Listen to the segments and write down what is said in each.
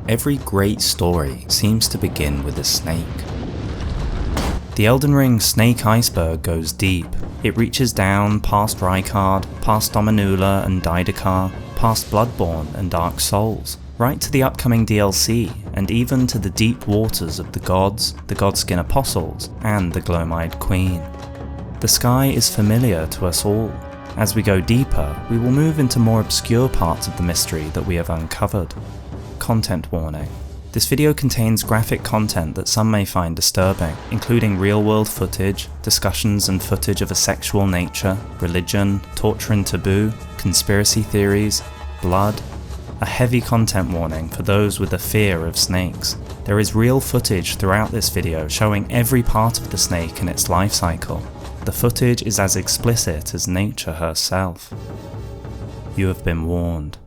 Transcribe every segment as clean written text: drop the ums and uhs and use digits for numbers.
Every great story seems to begin with a snake. The Elden Ring snake iceberg goes deep. It reaches down past Rykard, past Dominula and Daedakar, past Bloodborne and Dark Souls, right to the upcoming DLC, and even to the deep waters of the gods, the Godskin Apostles, and the Gloom-Eyed Queen. The sky is familiar to us all. As we go deeper, we will move into more obscure parts of the mystery that we have uncovered. Content warning. This video contains graphic content that some may find disturbing, including real-world footage, discussions and footage of a sexual nature, religion, torture and taboo, conspiracy theories, blood. A heavy content warning for those with a fear of snakes. There is real footage throughout this video showing every part of the snake and its life cycle. The footage is as explicit as nature herself. You have been warned.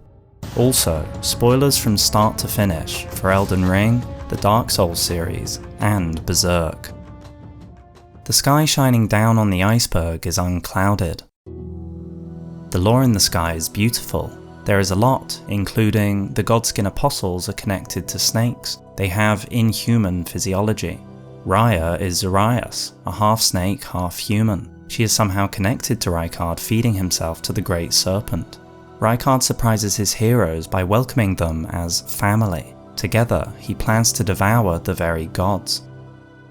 Also, spoilers from start to finish for Elden Ring, the Dark Souls series, and Berserk. The sky shining down on the iceberg is unclouded. The lore in the sky is beautiful. There is a lot, including the Godskin Apostles are connected to snakes. They have inhuman physiology. Raya is Zarias, a half snake, half human. She is somehow connected to Rykard, feeding himself to the Great Serpent. Rykard surprises his heroes by welcoming them as family. Together, he plans to devour the very gods.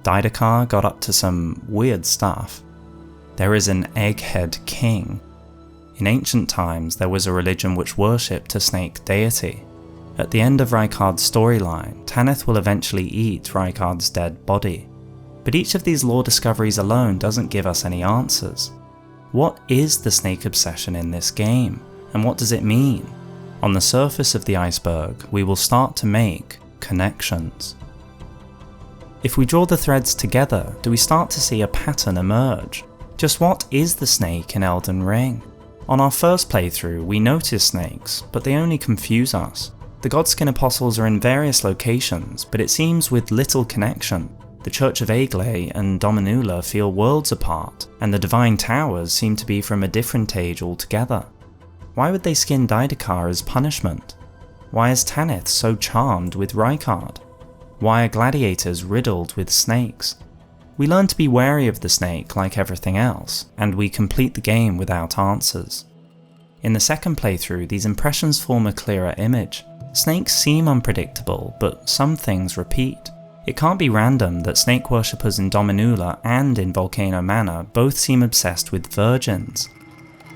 Daedakar got up to some weird stuff. There is an egghead king. In ancient times, there was a religion which worshipped a snake deity. At the end of Rykard's storyline, Tanith will eventually eat Rykard's dead body. But each of these lore discoveries alone doesn't give us any answers. What is the snake obsession in this game? And what does it mean? On the surface of the iceberg, we will start to make connections. If we draw the threads together, do we start to see a pattern emerge? Just what is the snake in Elden Ring? On our first playthrough, we notice snakes, but they only confuse us. The Godskin Apostles are in various locations, but it seems with little connection. The Church of Aiglay and Dominula feel worlds apart, and the Divine Towers seem to be from a different age altogether. Why would they skin Daedakar as punishment? Why is Tanith so charmed with Rykard? Why are gladiators riddled with snakes? We learn to be wary of the snake like everything else, and we complete the game without answers. In the second playthrough, these impressions form a clearer image. Snakes seem unpredictable, but some things repeat. It can't be random that snake worshippers in Dominula and in Volcano Manor both seem obsessed with virgins.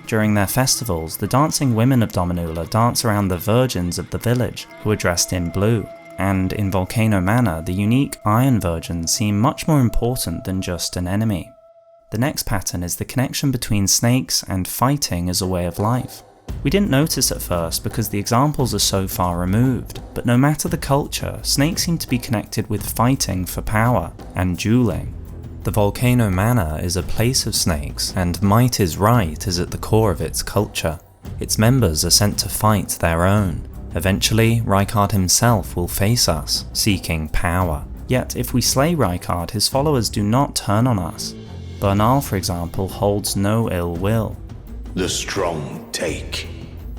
During their festivals, the dancing women of Dominula dance around the virgins of the village, who are dressed in blue, and in Volcano Manor, the unique Iron Virgins seem much more important than just an enemy. The next pattern is the connection between snakes and fighting as a way of life. We didn't notice at first because the examples are so far removed, but no matter the culture, snakes seem to be connected with fighting for power and dueling. The Volcano Manor is a place of snakes, and Might is Right is at the core of its culture. Its members are sent to fight their own. Eventually, Rykard himself will face us, seeking power. Yet if we slay Rykard, his followers do not turn on us. Bernal, for example, holds no ill will. The strong take.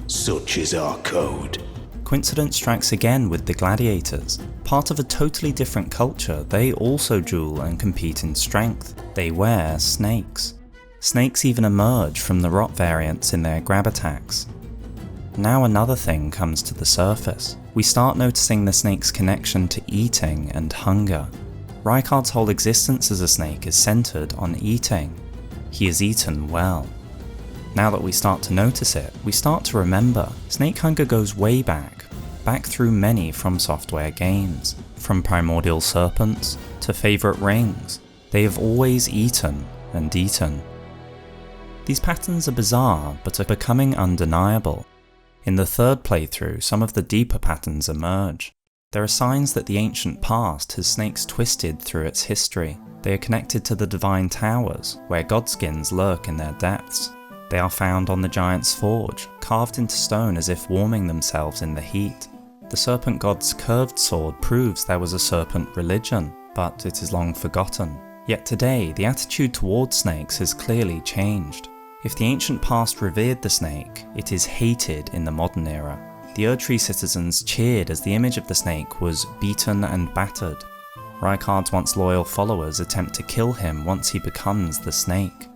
Such is our code. Coincidence strikes again with the gladiators. Part of a totally different culture, they also duel and compete in strength. They wear snakes. Snakes even emerge from the rot variants in their grab attacks. Now another thing comes to the surface. We start noticing the snake's connection to eating and hunger. Rykard's whole existence as a snake is centered on eating. He is eaten well. Now that we start to notice it, we start to remember. Snake hunger goes way back through many From Software games. From primordial serpents to favourite rings, they have always eaten and eaten. These patterns are bizarre, but are becoming undeniable. In the third playthrough, some of the deeper patterns emerge. There are signs that the ancient past has snakes twisted through its history. They are connected to the Divine Towers, where godskins lurk in their depths. They are found on the Giant's Forge, carved into stone as if warming themselves in the heat. The serpent god's curved sword proves there was a serpent religion, but it is long forgotten. Yet today, the attitude towards snakes has clearly changed. If the ancient past revered the snake, it is hated in the modern era. The Erdtree citizens cheered as the image of the snake was beaten and battered. Rykard's once loyal followers attempt to kill him once he becomes the snake.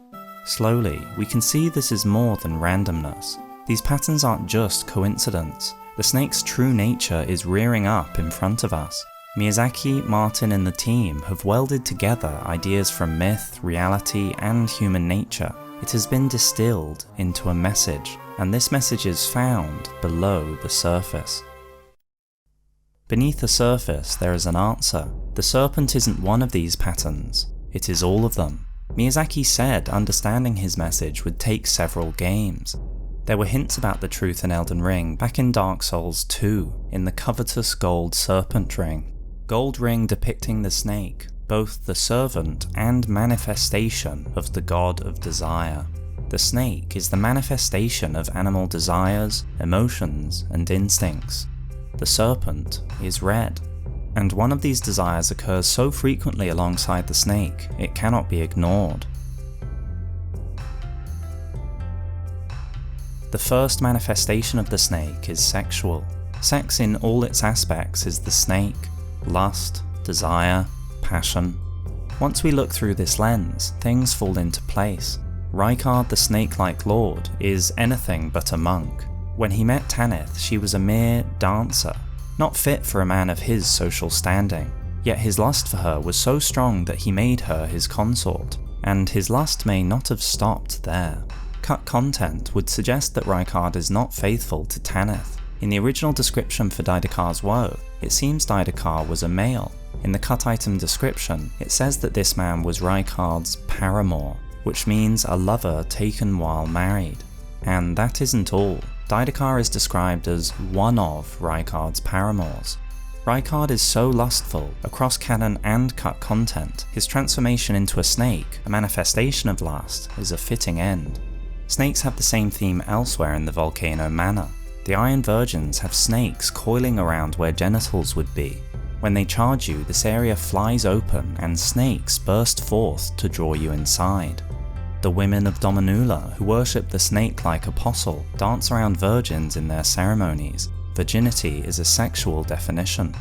Slowly, we can see this is more than randomness. These patterns aren't just coincidence. The snake's true nature is rearing up in front of us. Miyazaki, Martin and the team have welded together ideas from myth, reality and human nature. It has been distilled into a message, and this message is found below the surface. Beneath the surface there is an answer. The serpent isn't one of these patterns, it is all of them. Miyazaki said understanding his message would take several games. There were hints about the truth in Elden Ring back in Dark Souls 2, in the covetous gold serpent ring. Gold ring depicting the snake, both the servant and manifestation of the god of desire. The snake is the manifestation of animal desires, emotions, and instincts. The serpent is red, and one of these desires occurs so frequently alongside the snake, it cannot be ignored. The first manifestation of the snake is sexual. Sex in all its aspects is the snake. Lust, desire, passion. Once we look through this lens, things fall into place. Rykard the snake-like lord is anything but a monk. When he met Tanith, she was a mere dancer, not fit for a man of his social standing. Yet his lust for her was so strong that he made her his consort, and his lust may not have stopped there. Cut content would suggest that Rykard is not faithful to Tanith. In the original description for Daidakar's woe, it seems Daidakar was a male. In the cut item description, it says that this man was Rykard's paramour, which means a lover taken while married. And that isn't all. Daidakar is described as one of Rykard's paramours. Rykard is so lustful, across canon and cut content, his transformation into a snake, a manifestation of lust, is a fitting end. Snakes have the same theme elsewhere in the Volcano Manor. The Iron Virgins have snakes coiling around where genitals would be. When they charge you, this area flies open and snakes burst forth to draw you inside. The women of Dominula, who worship the snake-like apostle, dance around virgins in their ceremonies. Virginity is a sexual definition.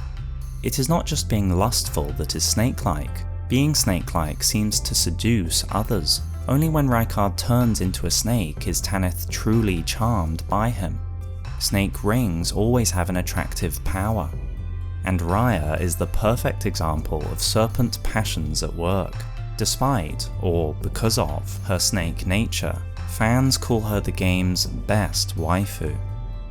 It is not just being lustful that is snake-like. Being snake-like seems to seduce others. Only when Rykard turns into a snake is Tanith truly charmed by him. Snake rings always have an attractive power. And Raya is the perfect example of serpent passions at work. Despite, or because of, her snake nature, fans call her the game's best waifu.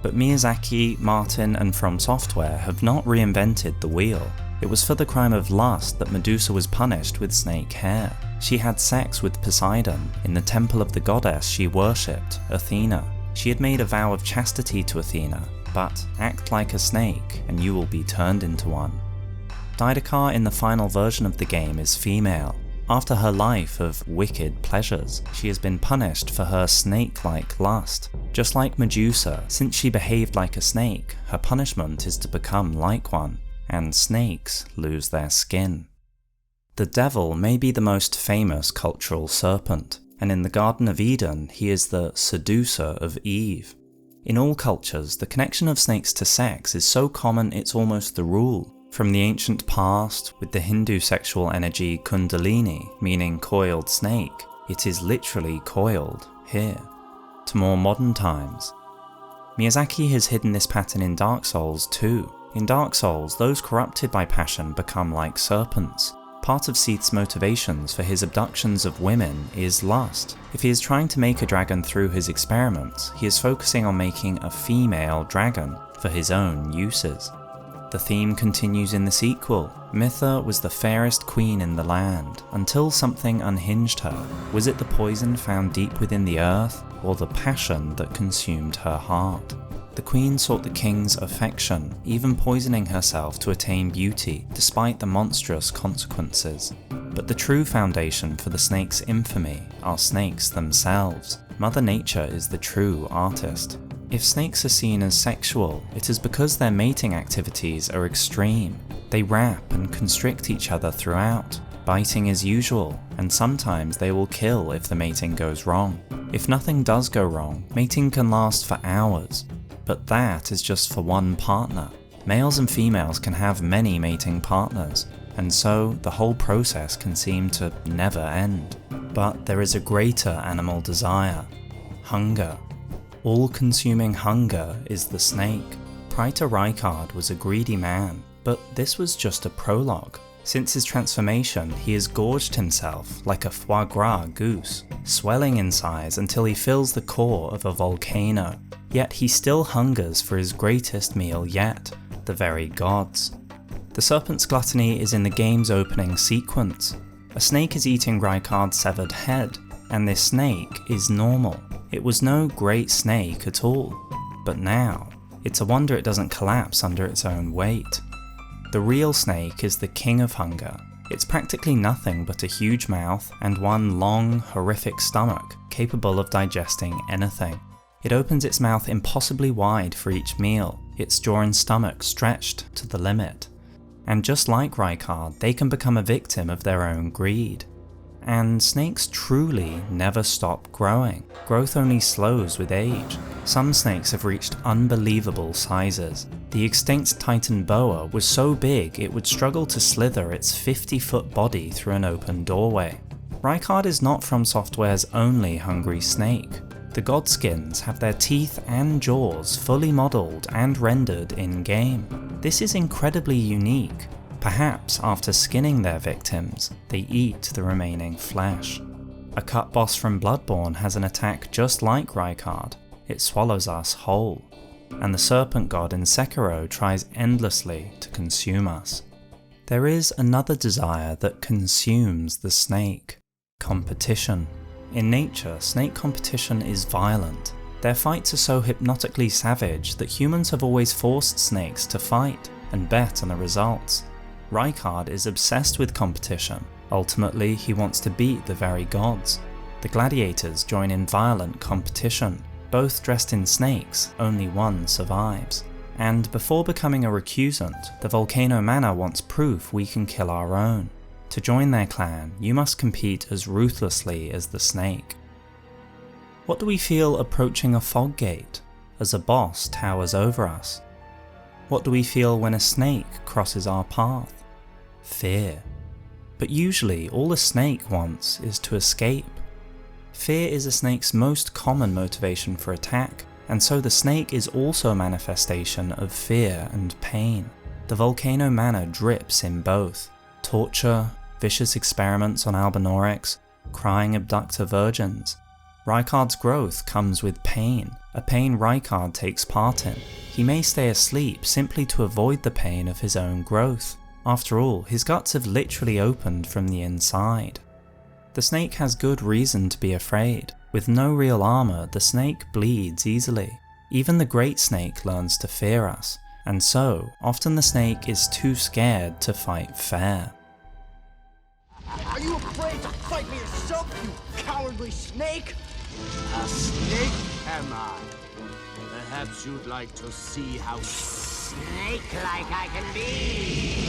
But Miyazaki, Martin and From Software have not reinvented the wheel. It was for the crime of lust that Medusa was punished with snake hair. She had sex with Poseidon in the temple of the goddess she worshipped, Athena. She had made a vow of chastity to Athena, but act like a snake and you will be turned into one. Daidakar in the final version of the game is female. After her life of wicked pleasures, she has been punished for her snake-like lust. Just like Medusa, since she behaved like a snake, her punishment is to become like one, and snakes lose their skin. The devil may be the most famous cultural serpent, and in the Garden of Eden he is the seducer of Eve. In all cultures, the connection of snakes to sex is so common it's almost the rule. From the ancient past, with the Hindu sexual energy Kundalini, meaning coiled snake, it is literally coiled here, to more modern times. Miyazaki has hidden this pattern in Dark Souls too. In Dark Souls, those corrupted by passion become like serpents. Part of Seath's motivations for his abductions of women is lust. If he is trying to make a dragon through his experiments, he is focusing on making a female dragon for his own uses. The theme continues in the sequel. Mitha was the fairest queen in the land, until something unhinged her. Was it the poison found deep within the earth, or the passion that consumed her heart? The queen sought the king's affection, even poisoning herself to attain beauty, despite the monstrous consequences. But the true foundation for the snake's infamy are snakes themselves. Mother Nature is the true artist. If snakes are seen as sexual, it is because their mating activities are extreme. They wrap and constrict each other throughout. Biting is usual, and sometimes they will kill if the mating goes wrong. If nothing does go wrong, mating can last for hours. but that is just for one partner. Males and females can have many mating partners, and so the whole process can seem to never end. But there is a greater animal desire: hunger. All-consuming hunger is the snake. Praetor Rykard was a greedy man, but this was just a prologue. Since his transformation, he has gorged himself like a foie gras goose, swelling in size until he fills the core of a volcano. Yet he still hungers for his greatest meal yet, the very gods. The serpent's gluttony is in the game's opening sequence. A snake is eating Rykard's severed head, and this snake is normal. It was no great snake at all, but now, it's a wonder it doesn't collapse under its own weight. The real snake is the king of hunger. It's practically nothing but a huge mouth and one long, horrific stomach capable of digesting anything. It opens its mouth impossibly wide for each meal, its jaw and stomach stretched to the limit. And just like Rykard, they can become a victim of their own greed. And snakes truly never stop growing. Growth only slows with age. Some snakes have reached unbelievable sizes. The extinct Titan boa was so big it would struggle to slither its 50-foot body through an open doorway. Rykard is not From Software's only hungry snake. The Godskins have their teeth and jaws fully modelled and rendered in-game. This is incredibly unique. Perhaps after skinning their victims, they eat the remaining flesh. A cut boss from Bloodborne has an attack just like Rykard. It swallows us whole. And the serpent god in Sekiro tries endlessly to consume us. There is another desire that consumes the snake: competition. In nature, snake competition is violent. Their fights are so hypnotically savage that humans have always forced snakes to fight and bet on the results. Rykard is obsessed with competition. Ultimately, he wants to beat the very gods. The gladiators join in violent competition. Both dressed in snakes, only one survives. And before becoming a recusant, the Volcano Manor wants proof we can kill our own. To join their clan, you must compete as ruthlessly as the snake. What do we feel approaching a fog gate, as a boss towers over us? What do we feel when a snake crosses our path? Fear. But usually all a snake wants is to escape. Fear is a snake's most common motivation for attack, and so the snake is also a manifestation of fear and pain. The Volcano Manor drips in both. Torture, vicious experiments on Albinorics, crying abductor virgins. Rykard's growth comes with pain, a pain Rykard takes part in. He may stay asleep simply to avoid the pain of his own growth. After all, his guts have literally opened from the inside. The snake has good reason to be afraid. With no real armor, the snake bleeds easily. Even the great snake learns to fear us, and so, often the snake is too scared to fight fair. Are you afraid to fight me yourself, you cowardly snake? A snake, am I? Perhaps you'd like to see how snake-like I can be.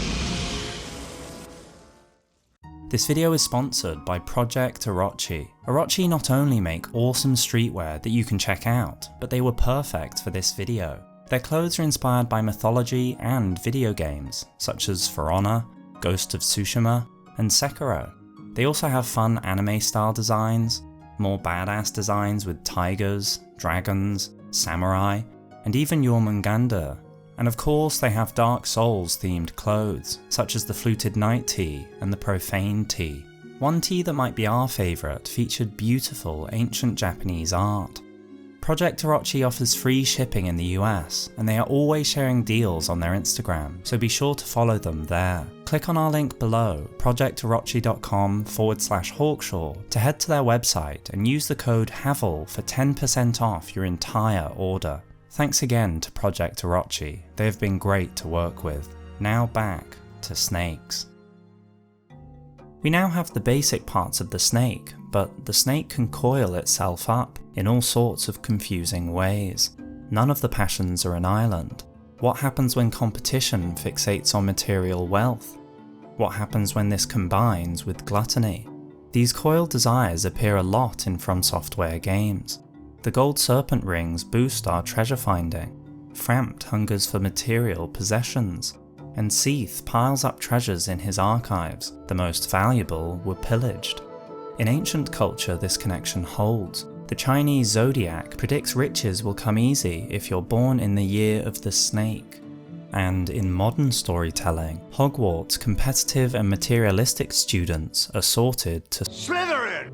This video is sponsored by Project Orochi. Orochi not only make awesome streetwear that you can check out, but they were perfect for this video. Their clothes are inspired by mythology and video games, such as For Honor, Ghost of Tsushima, and Sekiro. They also have fun anime-style designs, more badass designs with tigers, dragons, samurai, and even Jormungandr. And of course they have Dark Souls themed clothes, such as the Fluted Night tee and the Profane tee. One tee that might be our favourite featured beautiful ancient Japanese art. Project Orochi offers free shipping in the US, and they are always sharing deals on their Instagram, so be sure to follow them there. Click on our link below, projectorochi.com/Hawkshaw, to head to their website and use the code HAVEL for 10% off your entire order. Thanks again to Project Orochi, they have been great to work with. Now back to snakes. We now have the basic parts of the snake, but the snake can coil itself up in all sorts of confusing ways. None of the passions are an island. What happens when competition fixates on material wealth? What happens when this combines with gluttony? These coiled desires appear a lot in From Software games. The gold serpent rings boost our treasure finding. Frampt hungers for material possessions, and Seath piles up treasures in his archives. The most valuable were pillaged. In ancient culture, this connection holds. The Chinese zodiac predicts riches will come easy if you're born in the year of the snake. And in modern storytelling, Hogwarts competitive and materialistic students are sorted to Slytherin!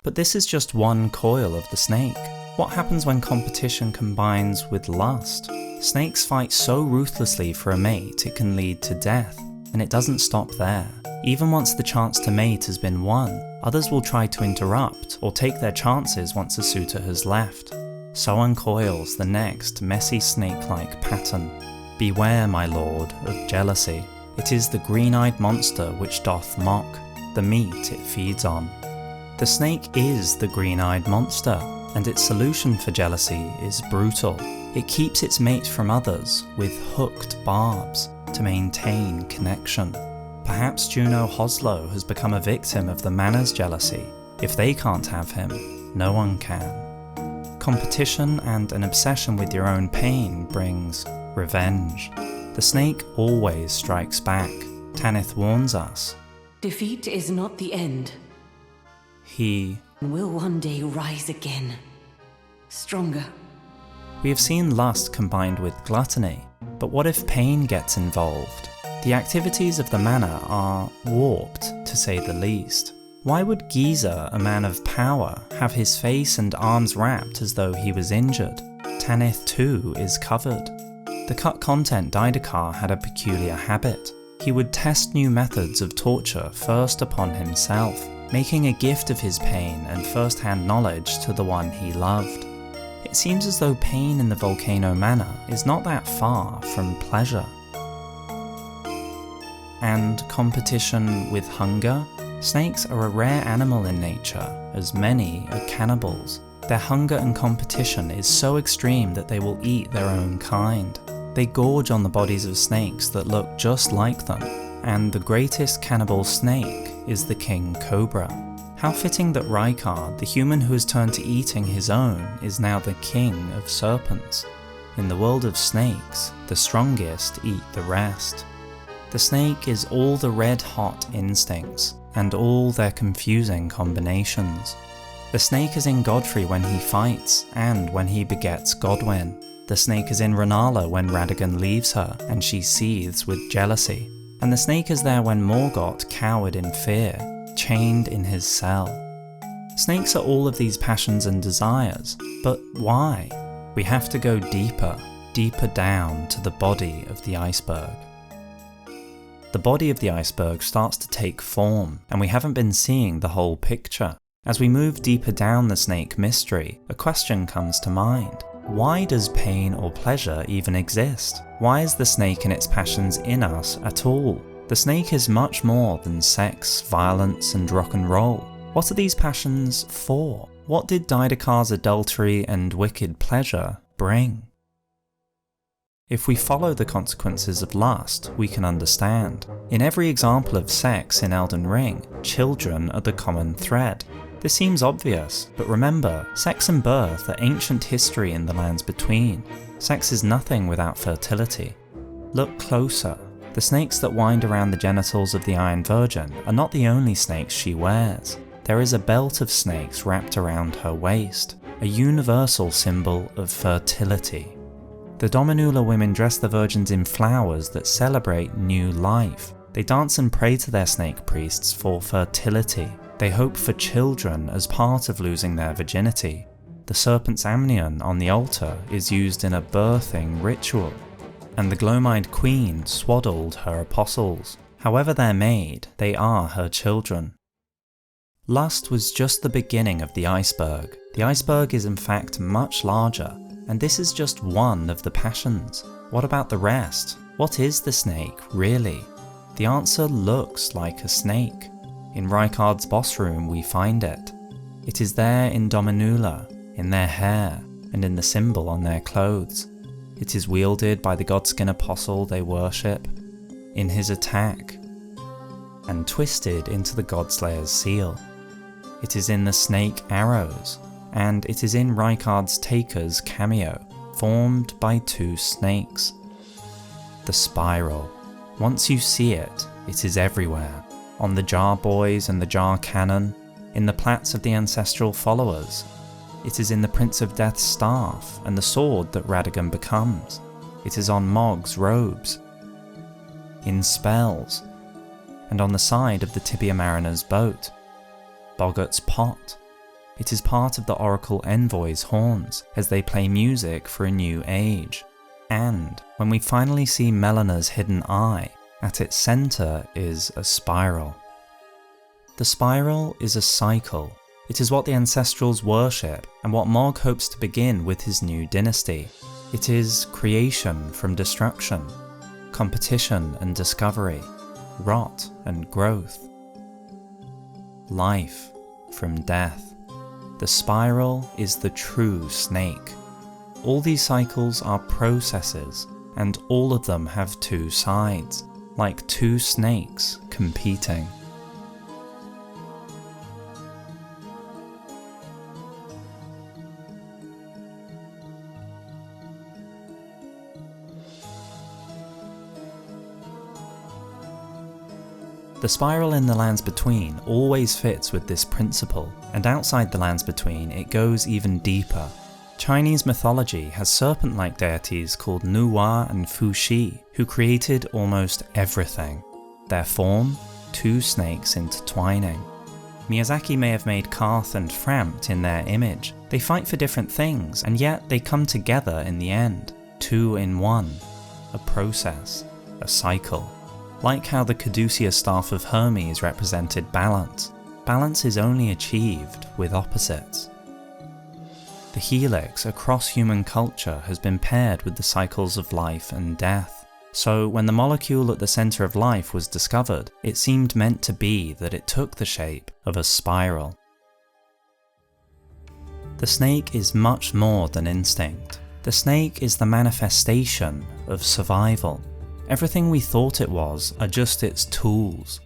But this is just one coil of the snake. What happens when competition combines with lust? Snakes fight so ruthlessly for a mate it can lead to death, and it doesn't stop there. Even once the chance to mate has been won, others will try to interrupt or take their chances once a suitor has left. So uncoils the next messy snake-like pattern. Beware, my lord, of jealousy. It is the green-eyed monster which doth mock the meat it feeds on. The snake is the green-eyed monster, and its solution for jealousy is brutal. It keeps its mate from others with hooked barbs to maintain connection. Perhaps Juno Hoslow has become a victim of the manor's jealousy. If they can't have him, no one can. Competition and an obsession with your own pain brings revenge. The snake always strikes back. Tanith warns us. Defeat is not the end. He Will one day rise again. Stronger. We have seen lust combined with gluttony, but what if pain gets involved? The activities of the manor are warped, to say the least. Why would Giza, a man of power, have his face and arms wrapped as though he was injured? Tanith too is covered. The cut content Didakar had a peculiar habit. He would test new methods of torture first upon himself, making a gift of his pain and first-hand knowledge to the one he loved. It seems as though pain in the Volcano Manor is not that far from pleasure. And competition with hunger? Snakes are a rare animal in nature, as many are cannibals. Their hunger and competition is so extreme that they will eat their own kind. They gorge on the bodies of snakes that look just like them, and the greatest cannibal snake is the king cobra. How fitting that Rykard, the human who has turned to eating his own, is now the king of serpents. In the world of snakes, the strongest eat the rest. The snake is all the red-hot instincts, and all their confusing combinations. The snake is in Godfrey when he fights, and when he begets Godwyn. The snake is in Rennala when Radagon leaves her, and she seethes with jealousy. And the snake is there when Morgott cowered in fear, chained in his cell. Snakes are all of these passions and desires, but why? We have to go deeper, deeper down to the body of the iceberg. The body of the iceberg starts to take form, and we haven't been seeing the whole picture. As we move deeper down the snake mystery, a question comes to mind. Why does pain or pleasure even exist? Why is the snake and its passions in us at all? The snake is much more than sex, violence, and rock and roll. What are these passions for? What did Didakar's adultery and wicked pleasure bring? If we follow the consequences of lust, we can understand. In every example of sex in Elden Ring, children are the common thread. This seems obvious, but remember, sex and birth are ancient history in the lands between. Sex is nothing without fertility. Look closer. The snakes that wind around the genitals of the Iron Virgin are not the only snakes she wears. There is a belt of snakes wrapped around her waist, a universal symbol of fertility. The Dominula women dress the virgins in flowers that celebrate new life. They dance and pray to their snake priests for fertility. They hope for children as part of losing their virginity. The serpent's amnion on the altar is used in a birthing ritual. And the Gloom-Eyed Queen swaddled her apostles. However they're made, they are her children. Lust was just the beginning of the iceberg. The iceberg is in fact much larger, and this is just one of the passions. What about the rest? What is the snake, really? The answer looks like a snake. In Rykard's boss room we find it. It is there in Dominula, in their hair, and in the symbol on their clothes. It is wielded by the Godskin apostle they worship, in his attack, and twisted into the Godslayer's seal. It is in the snake arrows, and it is in Rykard's Taker's cameo, formed by two snakes. The spiral. Once you see it, it is everywhere. On the jar boys and the jar cannon, in the plats of the ancestral followers. It is in the Prince of Death's staff and the sword that Radagon becomes. It is on Mohg's robes. In spells. And on the side of the Tibia Mariner's boat. Boggart's pot. It is part of the Oracle Envoy's horns as they play music for a new age. And when we finally see Melena's hidden eye, at its centre is a spiral. The spiral is a cycle. It is what the Ancestrals worship and what Mohg hopes to begin with his new dynasty. It is creation from destruction, competition and discovery, rot and growth, life from death. The spiral is the true snake. All these cycles are processes, and all of them have two sides, like two snakes competing. The spiral in the Lands Between always fits with this principle, and outside the Lands Between it goes even deeper. Chinese mythology has serpent-like deities called Nuwa and Fuxi, who created almost everything. Their form? Two snakes intertwining. Miyazaki may have made Karth and Frampt in their image. They fight for different things, and yet they come together in the end. Two in one. A process. A cycle. Like how the Caduceus Staff of Hermes represented balance. Balance is only achieved with opposites. The helix across human culture has been paired with the cycles of life and death. So when the molecule at the centre of life was discovered, it seemed meant to be that it took the shape of a spiral. The snake is much more than instinct. The snake is the manifestation of survival. Everything we thought it was are just its tools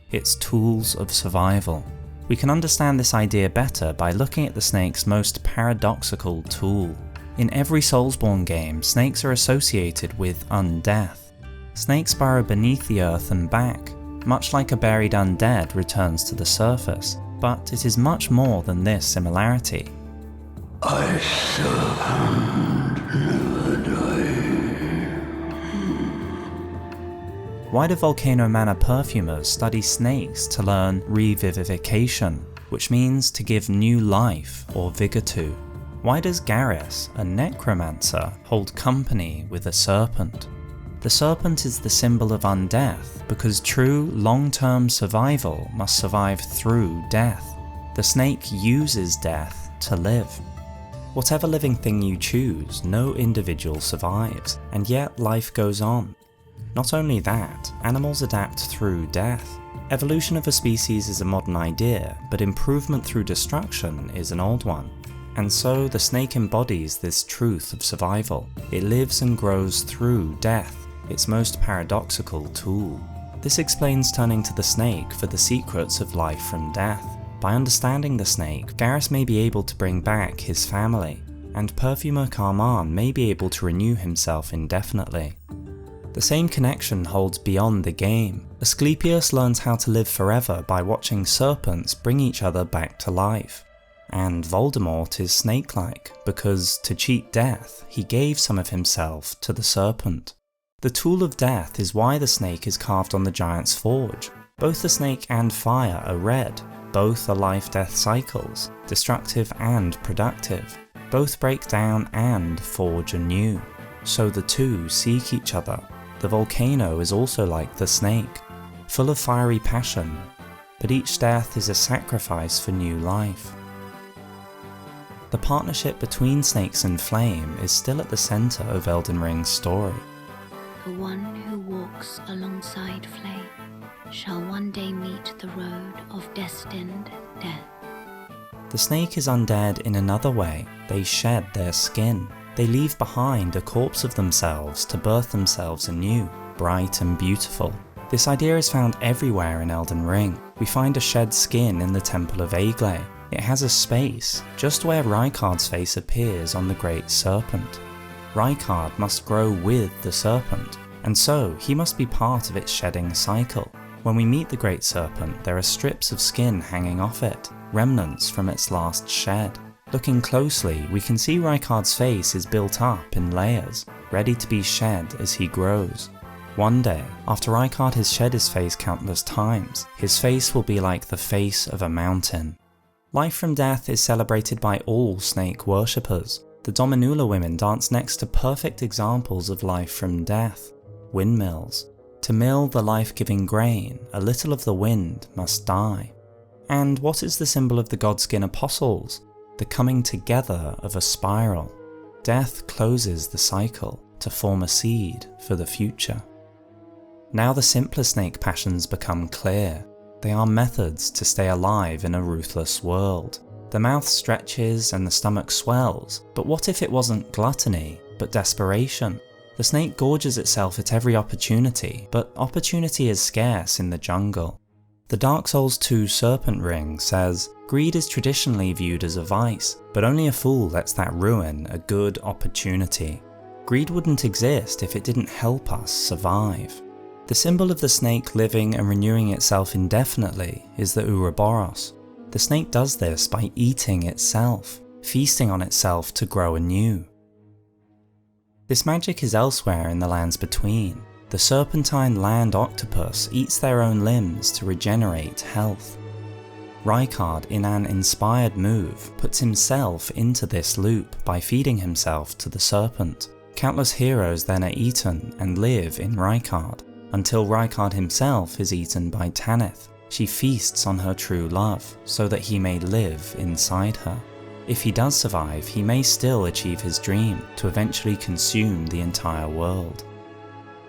of survival. We can understand this idea better by looking at the snake's most paradoxical tool. In every Soulsborne game, snakes are associated with undeath. Snakes burrow beneath the earth and back, much like a buried undead returns to the surface, but it is much more than this similarity. I servant never die. Why do Volcano Manor perfumers study snakes to learn revivification, which means to give new life or vigour to? Why does Garrus, a necromancer, hold company with a serpent? The serpent is the symbol of undeath because true long-term survival must survive through death. The snake uses death to live. Whatever living thing you choose, no individual survives, and yet life goes on. Not only that, animals adapt through death. Evolution of a species is a modern idea, but improvement through destruction is an old one. And so the snake embodies this truth of survival. It lives and grows through death, its most paradoxical tool. This explains turning to the snake for the secrets of life from death. By understanding the snake, Garrus may be able to bring back his family, and Perfumer Carman may be able to renew himself indefinitely. The same connection holds beyond the game. Asclepius learns how to live forever by watching serpents bring each other back to life. And Voldemort is snake-like, because to cheat death, he gave some of himself to the serpent. The tool of death is why the snake is carved on the giant's forge. Both the snake and fire are red. Both are life-death cycles, destructive and productive. Both break down and forge anew. So the two seek each other. The volcano is also like the snake, full of fiery passion, but each death is a sacrifice for new life. The partnership between snakes and flame is still at the centre of Elden Ring's story. The one who walks alongside flame shall one day meet the road of destined death. The snake is undead in another way. They shed their skin. They leave behind a corpse of themselves to birth themselves anew, bright and beautiful. This idea is found everywhere in Elden Ring. We find a shed skin in the Temple of Agley. It has a space, just where Rykard's face appears on the Great Serpent. Rykard must grow with the serpent, and so he must be part of its shedding cycle. When we meet the Great Serpent, there are strips of skin hanging off it, remnants from its last shed. Looking closely, we can see Rykard's face is built up in layers, ready to be shed as he grows. One day, after Rykard has shed his face countless times, his face will be like the face of a mountain. Life from death is celebrated by all snake worshippers. The Dominula women dance next to perfect examples of life from death. Windmills. To mill the life-giving grain, a little of the wind must die. And what is the symbol of the Godskin apostles? The coming together of a spiral. Death closes the cycle to form a seed for the future. Now the simpler snake passions become clear. They are methods to stay alive in a ruthless world. The mouth stretches and the stomach swells, but what if it wasn't gluttony, but desperation? The snake gorges itself at every opportunity, but opportunity is scarce in the jungle. The Dark Souls 2 Serpent Ring says, greed is traditionally viewed as a vice, but only a fool lets that ruin a good opportunity. Greed wouldn't exist if it didn't help us survive. The symbol of the snake living and renewing itself indefinitely is the Ouroboros. The snake does this by eating itself, feasting on itself to grow anew. This magic is elsewhere in the lands between. The serpentine land octopus eats their own limbs to regenerate health. Rykard, in an inspired move, puts himself into this loop by feeding himself to the serpent. Countless heroes then are eaten and live in Rykard, until Rykard himself is eaten by Tanith. She feasts on her true love, so that he may live inside her. If he does survive, he may still achieve his dream to eventually consume the entire world.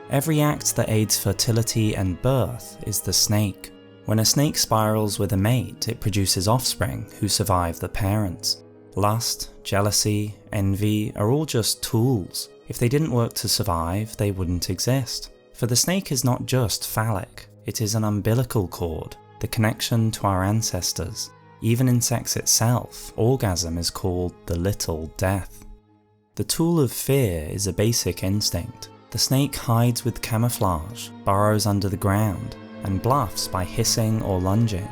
Every act that aids fertility and birth is the snake. When a snake spirals with a mate, it produces offspring who survive the parents. Lust, jealousy, envy are all just tools. If they didn't work to survive, they wouldn't exist. For the snake is not just phallic, it is an umbilical cord, the connection to our ancestors. Even in sex itself, orgasm is called the little death. The tool of fear is a basic instinct. The snake hides with camouflage, burrows under the ground, and bluffs by hissing or lunging.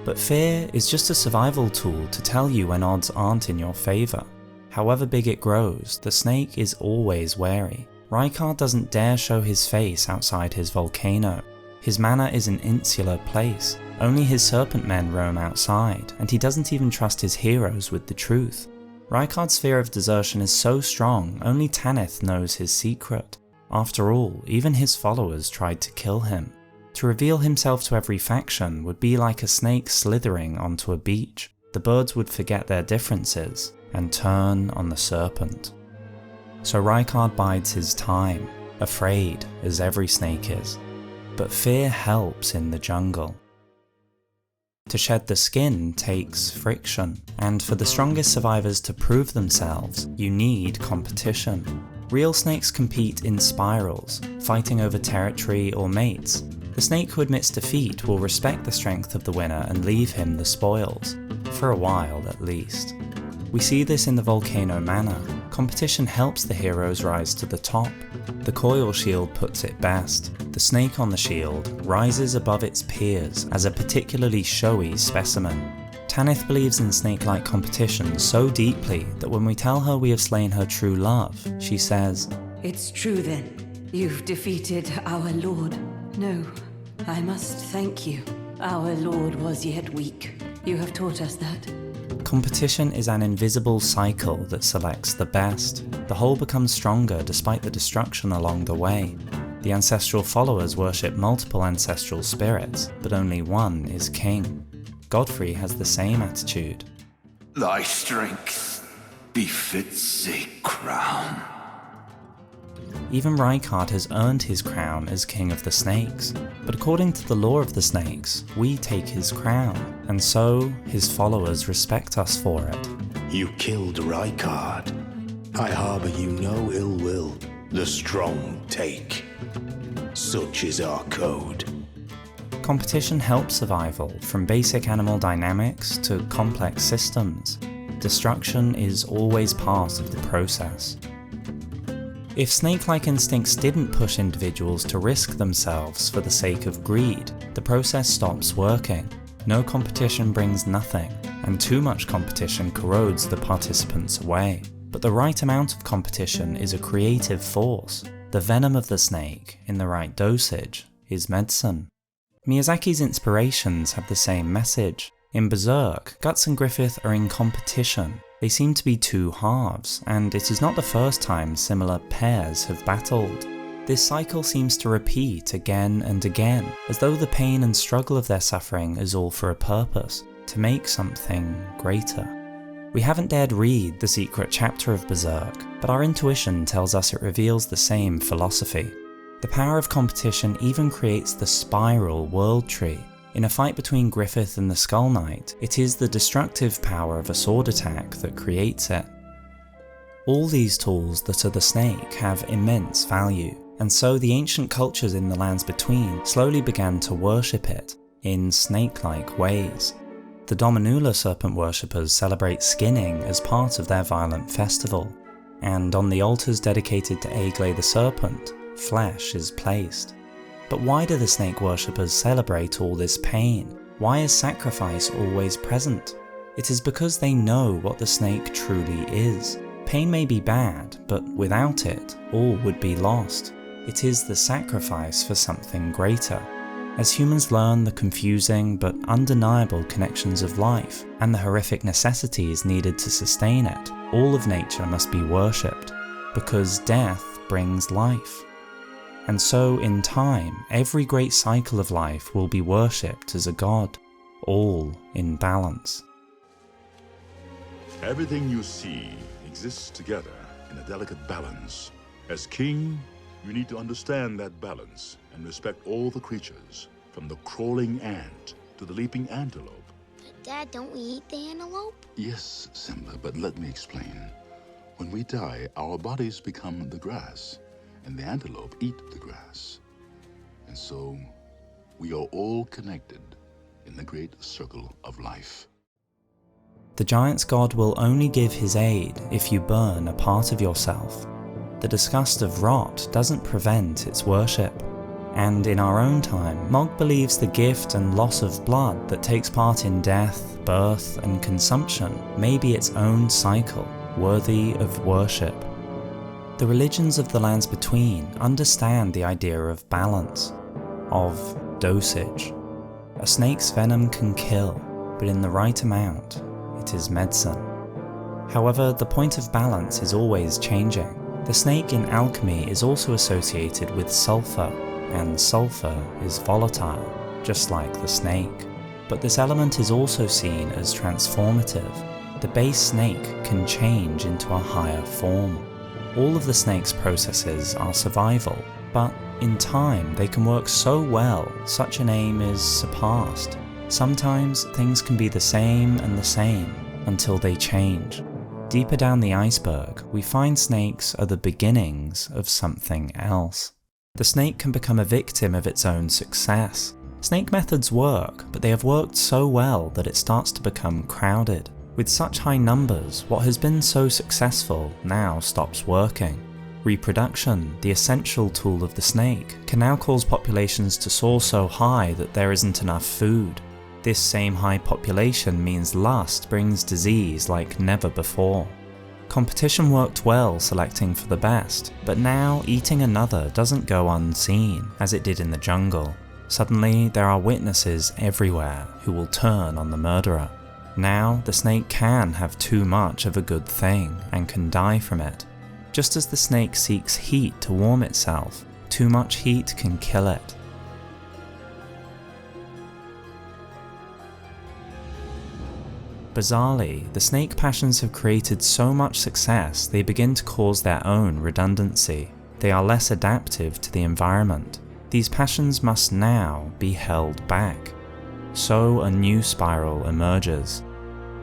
But fear is just a survival tool to tell you when odds aren't in your favour. However big it grows, the snake is always wary. Rykard doesn't dare show his face outside his volcano. His manor is an insular place. Only his serpent men roam outside, and he doesn't even trust his heroes with the truth. Rykard's fear of desertion is so strong, only Tanith knows his secret. After all, even his followers tried to kill him. To reveal himself to every faction would be like a snake slithering onto a beach. The birds would forget their differences and turn on the serpent. So Rykard bides his time, afraid as every snake is. But fear helps in the jungle. To shed the skin takes friction, and for the strongest survivors to prove themselves, you need competition. Real snakes compete in spirals, fighting over territory or mates. The snake who admits defeat will respect the strength of the winner and leave him the spoils, for a while at least. We see this in the Volcano Manor. Competition helps the heroes rise to the top. The coil shield puts it best. The snake on the shield rises above its peers as a particularly showy specimen. Tanith believes in snake-like competition so deeply that when we tell her we have slain her true love, she says, It's true then. You've defeated our lord. No, I must thank you. Our lord was yet weak. You have taught us that. Competition is an invisible cycle that selects the best. The whole becomes stronger despite the destruction along the way. The ancestral followers worship multiple ancestral spirits, but only one is king. Godfrey has the same attitude. Thy strength befits a crown. Even Rykard has earned his crown as King of the Snakes, but according to the lore of the snakes, we take his crown, and so his followers respect us for it. You killed Rykard. I harbour you no ill will. The strong take. Such is our code. Competition helps survival, from basic animal dynamics to complex systems. Destruction is always part of the process. If snake-like instincts didn't push individuals to risk themselves for the sake of greed, the process stops working. No competition brings nothing, and too much competition corrodes the participants away. But the right amount of competition is a creative force. The venom of the snake, in the right dosage, is medicine. Miyazaki's inspirations have the same message. In Berserk, Guts and Griffith are in competition. They seem to be two halves, and it is not the first time similar pairs have battled. This cycle seems to repeat again and again, as though the pain and struggle of their suffering is all for a purpose, to make something greater. We haven't dared read the secret chapter of Berserk, but our intuition tells us it reveals the same philosophy. The power of competition even creates the spiral world tree. In a fight between Griffith and the Skull Knight, it is the destructive power of a sword attack that creates it. All these tools that are the snake have immense value, and so the ancient cultures in the lands between slowly began to worship it in snake-like ways. The Dominula serpent worshippers celebrate skinning as part of their violent festival, and on the altars dedicated to Aegle the serpent, flesh is placed. But why do the snake worshippers celebrate all this pain? Why is sacrifice always present? It is because they know what the snake truly is. Pain may be bad, but without it, all would be lost. It is the sacrifice for something greater. As humans learn the confusing but undeniable connections of life, and the horrific necessities needed to sustain it, all of nature must be worshipped, because death brings life. And so, in time, every great cycle of life will be worshipped as a god, all in balance. Everything you see exists together in a delicate balance. As king, you need to understand that balance and respect all the creatures, from the crawling ant to the leaping antelope. But Dad, don't we eat the antelope? Yes, Simba, but let me explain. When we die, our bodies become the grass, and the antelope eat the grass. And so, we are all connected in the great circle of life. The giant's god will only give his aid if you burn a part of yourself. The disgust of rot doesn't prevent its worship. And in our own time, Mohg believes the gift and loss of blood that takes part in death, birth, and consumption may be its own cycle, worthy of worship. The religions of the lands between understand the idea of balance, of dosage. A snake's venom can kill, but in the right amount, it is medicine. However, the point of balance is always changing. The snake in alchemy is also associated with sulfur, and sulfur is volatile, just like the snake. But this element is also seen as transformative. The base snake can change into a higher form. All of the snake's processes are survival, but in time they can work so well such an aim is surpassed. Sometimes things can be the same until they change. Deeper down the iceberg, we find snakes are the beginnings of something else. The snake can become a victim of its own success. Snake methods work, but they have worked so well that it starts to become crowded. With such high numbers, what has been so successful now stops working. Reproduction, the essential tool of the snake, can now cause populations to soar so high that there isn't enough food. This same high population means lust brings disease like never before. Competition worked well selecting for the best, but now eating another doesn't go unseen, as it did in the jungle. Suddenly, there are witnesses everywhere who will turn on the murderer. Now, the snake can have too much of a good thing and can die from it. Just as the snake seeks heat to warm itself, too much heat can kill it. Bizarrely, the snake passions have created so much success they begin to cause their own redundancy. They are less adaptive to the environment. These passions must now be held back. So a new spiral emerges.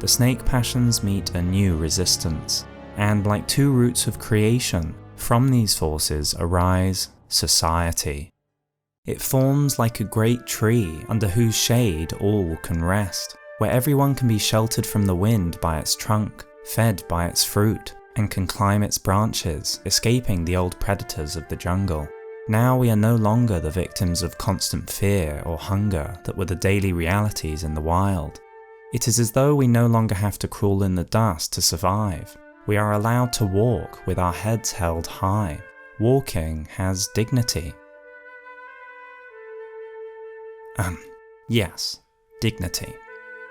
The snake passions meet a new resistance, and like two roots of creation, from these forces arise society. It forms like a great tree under whose shade all can rest, where everyone can be sheltered from the wind by its trunk, fed by its fruit, and can climb its branches, escaping the old predators of the jungle. Now we are no longer the victims of constant fear or hunger that were the daily realities in the wild. It is as though we no longer have to crawl in the dust to survive. We are allowed to walk with our heads held high. Walking has dignity. Yes, dignity.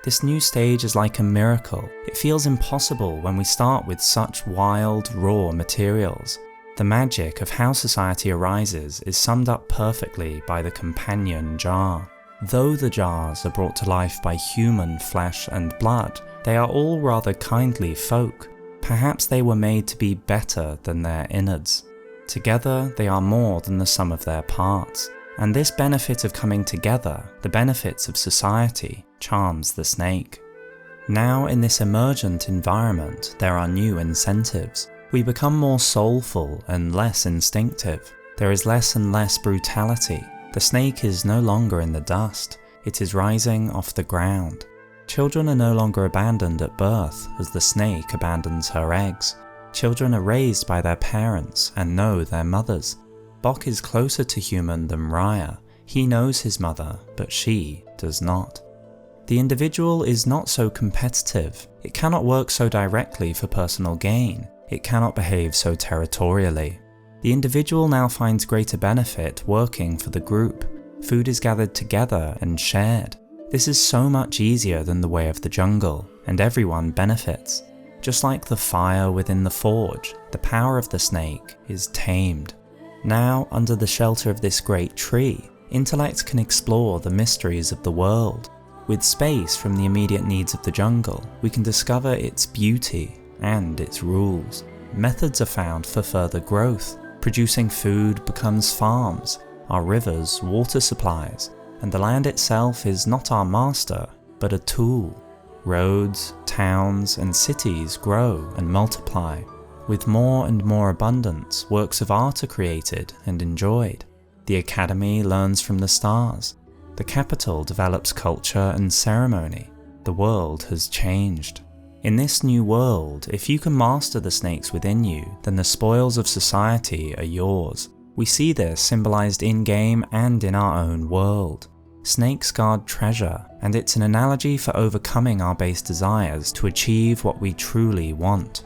This new stage is like a miracle. It feels impossible when we start with such wild, raw materials. The magic of how society arises is summed up perfectly by the companion jar. Though the jars are brought to life by human flesh and blood, they are all rather kindly folk. Perhaps they were made to be better than their innards. Together they are more than the sum of their parts. And this benefit of coming together, the benefits of society, charms the snake. Now in this emergent environment there are new incentives. We become more soulful and less instinctive. There is less and less brutality. The snake is no longer in the dust. It is rising off the ground. Children are no longer abandoned at birth as the snake abandons her eggs. Children are raised by their parents and know their mothers. Bock is closer to human than Raya. He knows his mother, but she does not. The individual is not so competitive. It cannot work so directly for personal gain. It cannot behave so territorially. The individual now finds greater benefit working for the group. Food is gathered together and shared. This is so much easier than the way of the jungle, and everyone benefits. Just like the fire within the forge, the power of the snake is tamed. Now, under the shelter of this great tree, intellect can explore the mysteries of the world. With space from the immediate needs of the jungle, we can discover its beauty and its rules. Methods are found for further growth. Producing food becomes farms, our rivers water supplies, and the land itself is not our master, but a tool. Roads, towns, and cities grow and multiply. With more and more abundance, works of art are created and enjoyed. The academy learns from the stars. The capital develops culture and ceremony. The world has changed. In this new world, if you can master the snakes within you, then the spoils of society are yours. We see this symbolized in-game and in our own world. Snakes guard treasure, and it's an analogy for overcoming our base desires to achieve what we truly want.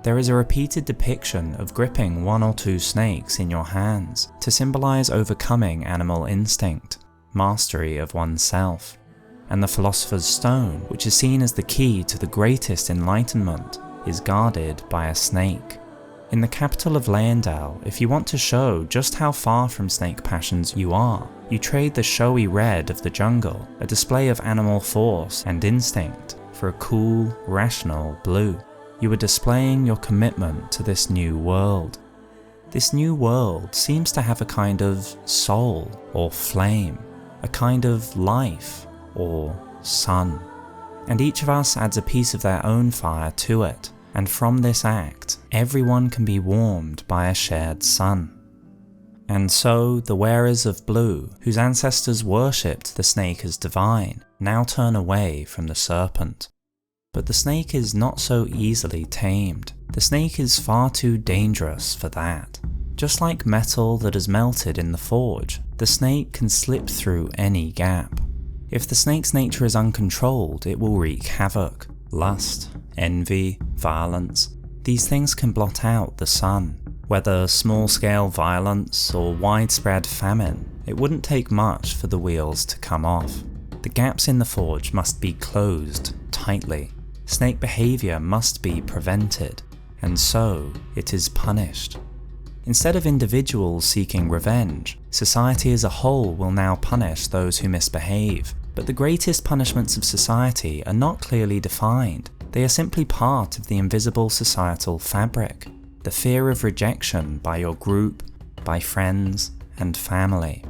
There is a repeated depiction of gripping one or two snakes in your hands to symbolize overcoming animal instinct, mastery of oneself. And the Philosopher's Stone, which is seen as the key to the greatest enlightenment, is guarded by a snake. In the capital of Leyndell, if you want to show just how far from snake passions you are, you trade the showy red of the jungle, a display of animal force and instinct, for a cool, rational blue. You are displaying your commitment to this new world. This new world seems to have a kind of soul or flame, a kind of life or sun. And each of us adds a piece of their own fire to it, and from this act, everyone can be warmed by a shared sun. And so, the wearers of blue, whose ancestors worshipped the snake as divine, now turn away from the serpent. But the snake is not so easily tamed. The snake is far too dangerous for that. Just like metal that has melted in the forge, the snake can slip through any gap. If the snake's nature is uncontrolled, it will wreak havoc. Lust, envy, violence, these things can blot out the sun. Whether small-scale violence or widespread famine, it wouldn't take much for the wheels to come off. The gaps in the forge must be closed tightly. Snake behavior must be prevented, and so it is punished. Instead of individuals seeking revenge, society as a whole will now punish those who misbehave. But the greatest punishments of society are not clearly defined. They are simply part of the invisible societal fabric. The fear of rejection by your group, by friends and family.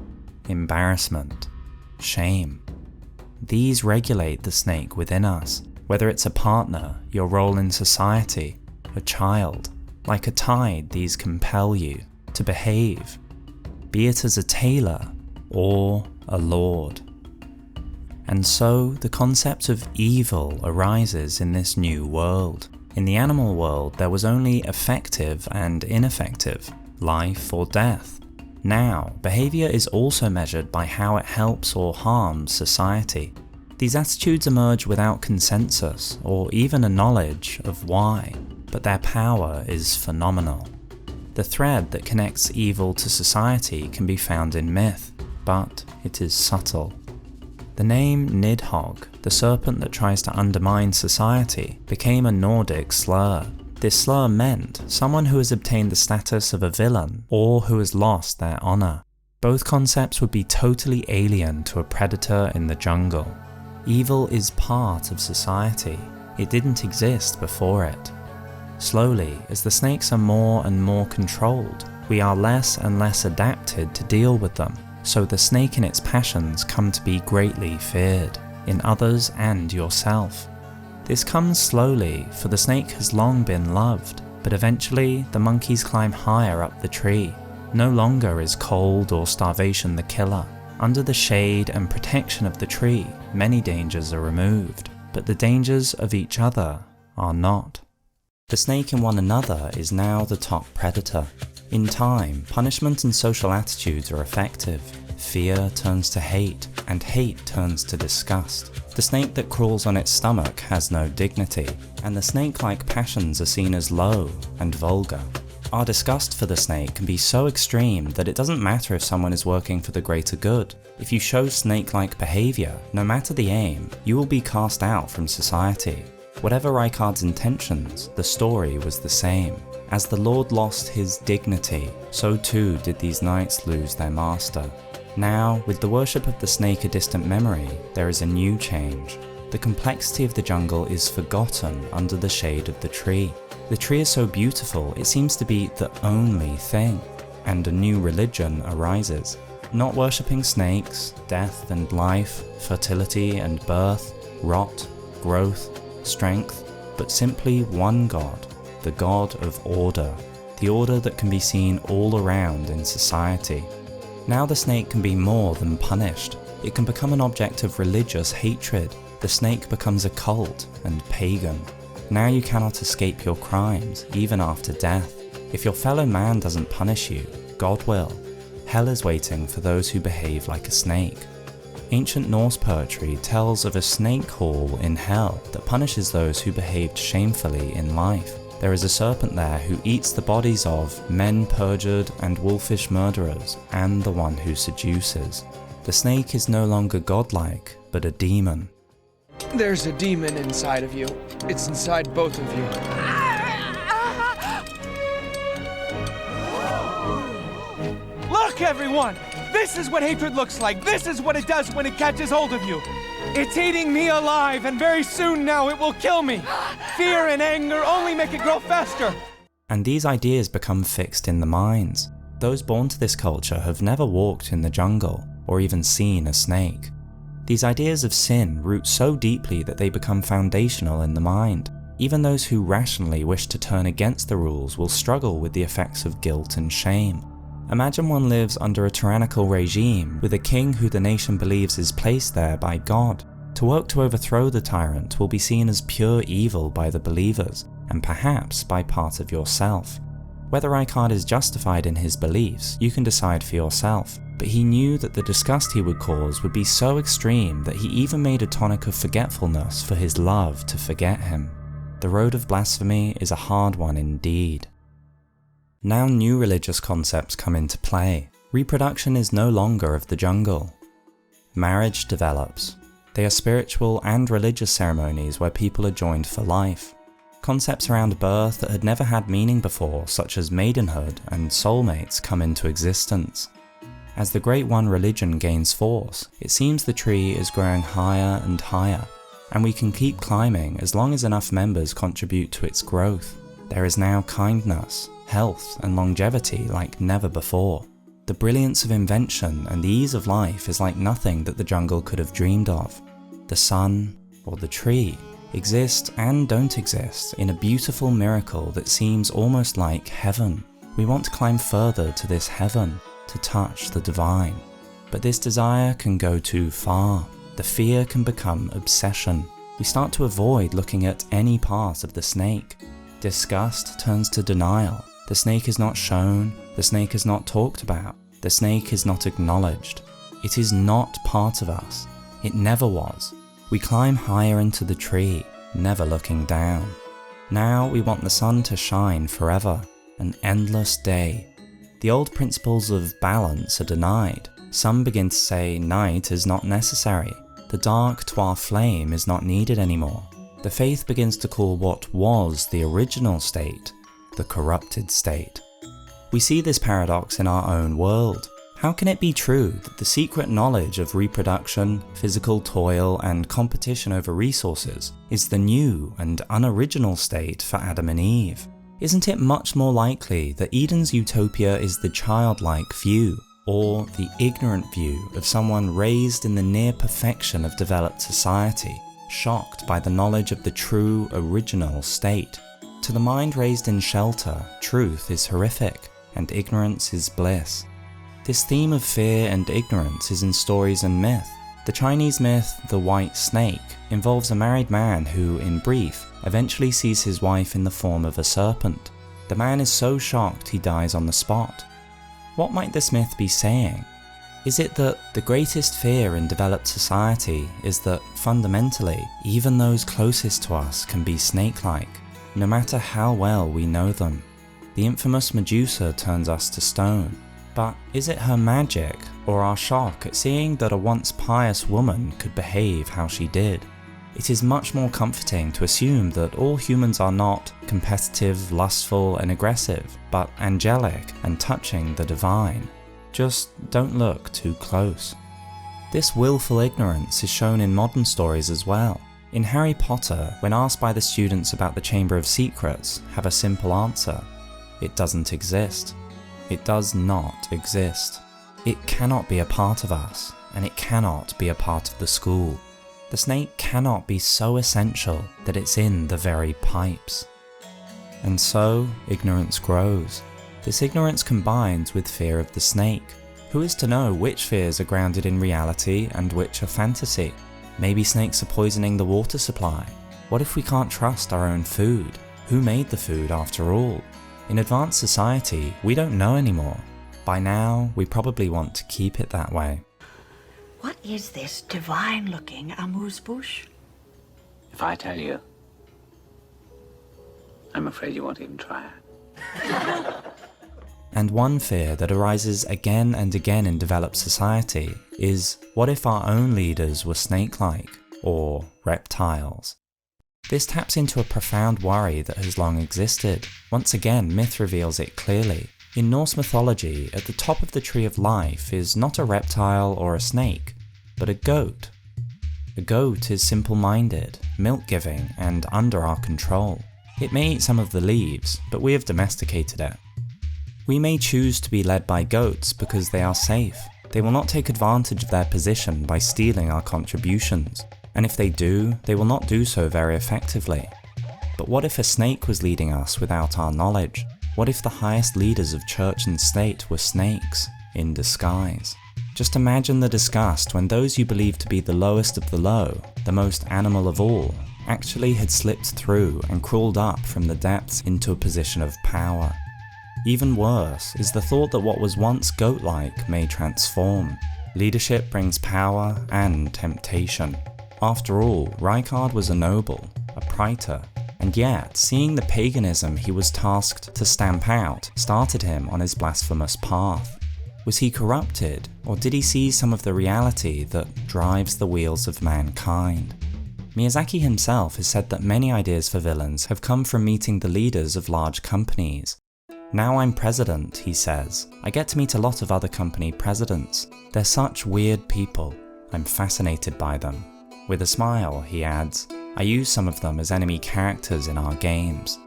Embarrassment. Shame. These regulate the snake within us. Whether it's a partner, your role in society, a child. Like a tide, these compel you to behave. Be it as a tailor or a lord. And so, the concept of evil arises in this new world. In the animal world, there was only effective and ineffective, life or death. Now, behavior is also measured by how it helps or harms society. These attitudes emerge without consensus or even a knowledge of why, but their power is phenomenal. The thread that connects evil to society can be found in myth, but it is subtle. The name Nidhogg, the serpent that tries to undermine society, became a Nordic slur. This slur meant someone who has obtained the status of a villain or who has lost their honor. Both concepts would be totally alien to a predator in the jungle. Evil is part of society. It didn't exist before it. Slowly, as the snakes are more and more controlled, we are less and less adapted to deal with them, so the snake and its passions come to be greatly feared, in others and yourself. This comes slowly, for the snake has long been loved, but eventually the monkeys climb higher up the tree. No longer is cold or starvation the killer. Under the shade and protection of the tree, many dangers are removed, but the dangers of each other are not. The snake in one another is now the top predator. In time, punishment and social attitudes are effective. Fear turns to hate, and hate turns to disgust. The snake that crawls on its stomach has no dignity, and the snake-like passions are seen as low and vulgar. Our disgust for the snake can be so extreme that it doesn't matter if someone is working for the greater good. If you show snake-like behavior, no matter the aim, you will be cast out from society. Whatever Rykard's intentions, the story was the same. As the Lord lost his dignity, so too did these knights lose their master. Now, with the worship of the snake a distant memory, there is a new change. The complexity of the jungle is forgotten under the shade of the tree. The tree is so beautiful, it seems to be the only thing, and a new religion arises. Not worshipping snakes, death and life, fertility and birth, rot, growth, strength, but simply one God, the God of order, the order that can be seen all around in society. Now the snake can be more than punished. It can become an object of religious hatred. The snake becomes a cult and pagan. Now you cannot escape your crimes, even after death. If your fellow man doesn't punish you, God will. Hell is waiting for those who behave like a snake. Ancient Norse poetry tells of a snake hall in hell that punishes those who behaved shamefully in life. There is a serpent there who eats the bodies of men perjured and wolfish murderers, and the one who seduces. The snake is no longer godlike, but a demon. There's a demon inside of you. It's inside both of you. Look, everyone! This is what hatred looks like. This is what it does when it catches hold of you. It's eating me alive, and very soon now it will kill me. Fear and anger only make it grow faster. And these ideas become fixed in the minds. Those born to this culture have never walked in the jungle, or even seen a snake. These ideas of sin root so deeply that they become foundational in the mind. Even those who rationally wish to turn against the rules will struggle with the effects of guilt and shame. Imagine one lives under a tyrannical regime with a king who the nation believes is placed there by God. To work to overthrow the tyrant will be seen as pure evil by the believers, and perhaps by part of yourself. Whether Rykard is justified in his beliefs, you can decide for yourself, but he knew that the disgust he would cause would be so extreme that he even made a tonic of forgetfulness for his love to forget him. The road of blasphemy is a hard one indeed. Now new religious concepts come into play. Reproduction is no longer of the jungle. Marriage develops. They are spiritual and religious ceremonies where people are joined for life. Concepts around birth that had never had meaning before, such as maidenhood and soulmates, come into existence. As the Great One religion gains force, it seems the tree is growing higher and higher, and we can keep climbing as long as enough members contribute to its growth. There is now kindness, health and longevity like never before. The brilliance of invention and the ease of life is like nothing that the jungle could have dreamed of. The sun, or the tree, exist and don't exist in a beautiful miracle that seems almost like heaven. We want to climb further to this heaven, to touch the divine. But this desire can go too far. The fear can become obsession. We start to avoid looking at any part of the snake. Disgust turns to denial. The snake is not shown, the snake is not talked about, the snake is not acknowledged. It is not part of us. It never was. We climb higher into the tree, never looking down. Now we want the sun to shine forever, an endless day. The old principles of balance are denied. Some begin to say night is not necessary. The dark twelve flame is not needed anymore. The faith begins to call what was the original state, the corrupted state. We see this paradox in our own world. How can it be true that the secret knowledge of reproduction, physical toil, and competition over resources is the new and unoriginal state for Adam and Eve? Isn't it much more likely that Eden's utopia is the childlike view, or the ignorant view of someone raised in the near perfection of developed society, shocked by the knowledge of the true original state? To the mind raised in shelter, truth is horrific, and ignorance is bliss. This theme of fear and ignorance is in stories and myth. The Chinese myth, The White Snake, involves a married man who, in brief, eventually sees his wife in the form of a serpent. The man is so shocked he dies on the spot. What might this myth be saying? Is it that the greatest fear in developed society is that, fundamentally, even those closest to us can be snake-like, no matter how well we know them? The infamous Medusa turns us to stone. But is it her magic, or our shock at seeing that a once pious woman could behave how she did? It is much more comforting to assume that all humans are not competitive, lustful, and aggressive, but angelic and touching the divine. Just don't look too close. This willful ignorance is shown in modern stories as well. In Harry Potter, when asked by the students about the Chamber of Secrets, have a simple answer: it doesn't exist. It does not exist. It cannot be a part of us, and it cannot be a part of the school. The snake cannot be so essential that it's in the very pipes. And so, ignorance grows. This ignorance combines with fear of the snake. Who is to know which fears are grounded in reality and which are fantasy? Maybe snakes are poisoning the water supply. What if we can't trust our own food? Who made the food after all? In advanced society, we don't know anymore. By now, we probably want to keep it that way. What is this divine-looking amuse-bouche? If I tell you, I'm afraid you won't even try it. And one fear that arises again and again in developed society is, what if our own leaders were snake-like, or reptiles? This taps into a profound worry that has long existed. Once again, myth reveals it clearly. In Norse mythology, at the top of the tree of life is not a reptile or a snake, but a goat. A goat is simple-minded, milk-giving, and under our control. It may eat some of the leaves, but we have domesticated it. We may choose to be led by goats because they are safe. They will not take advantage of their position by stealing our contributions. And if they do, they will not do so very effectively. But what if a snake was leading us without our knowledge? What if the highest leaders of church and state were snakes, in disguise? Just imagine the disgust when those you believe to be the lowest of the low, the most animal of all, actually had slipped through and crawled up from the depths into a position of power. Even worse is the thought that what was once goat-like may transform. Leadership brings power and temptation. After all, Rykard was a noble, a praetor, and yet seeing the paganism he was tasked to stamp out started him on his blasphemous path. Was he corrupted, or did he see some of the reality that drives the wheels of mankind? Miyazaki himself has said that many ideas for villains have come from meeting the leaders of large companies. Now I'm president, he says. I get to meet a lot of other company presidents. They're such weird people. I'm fascinated by them. With a smile, he adds, I use some of them as enemy characters in our games.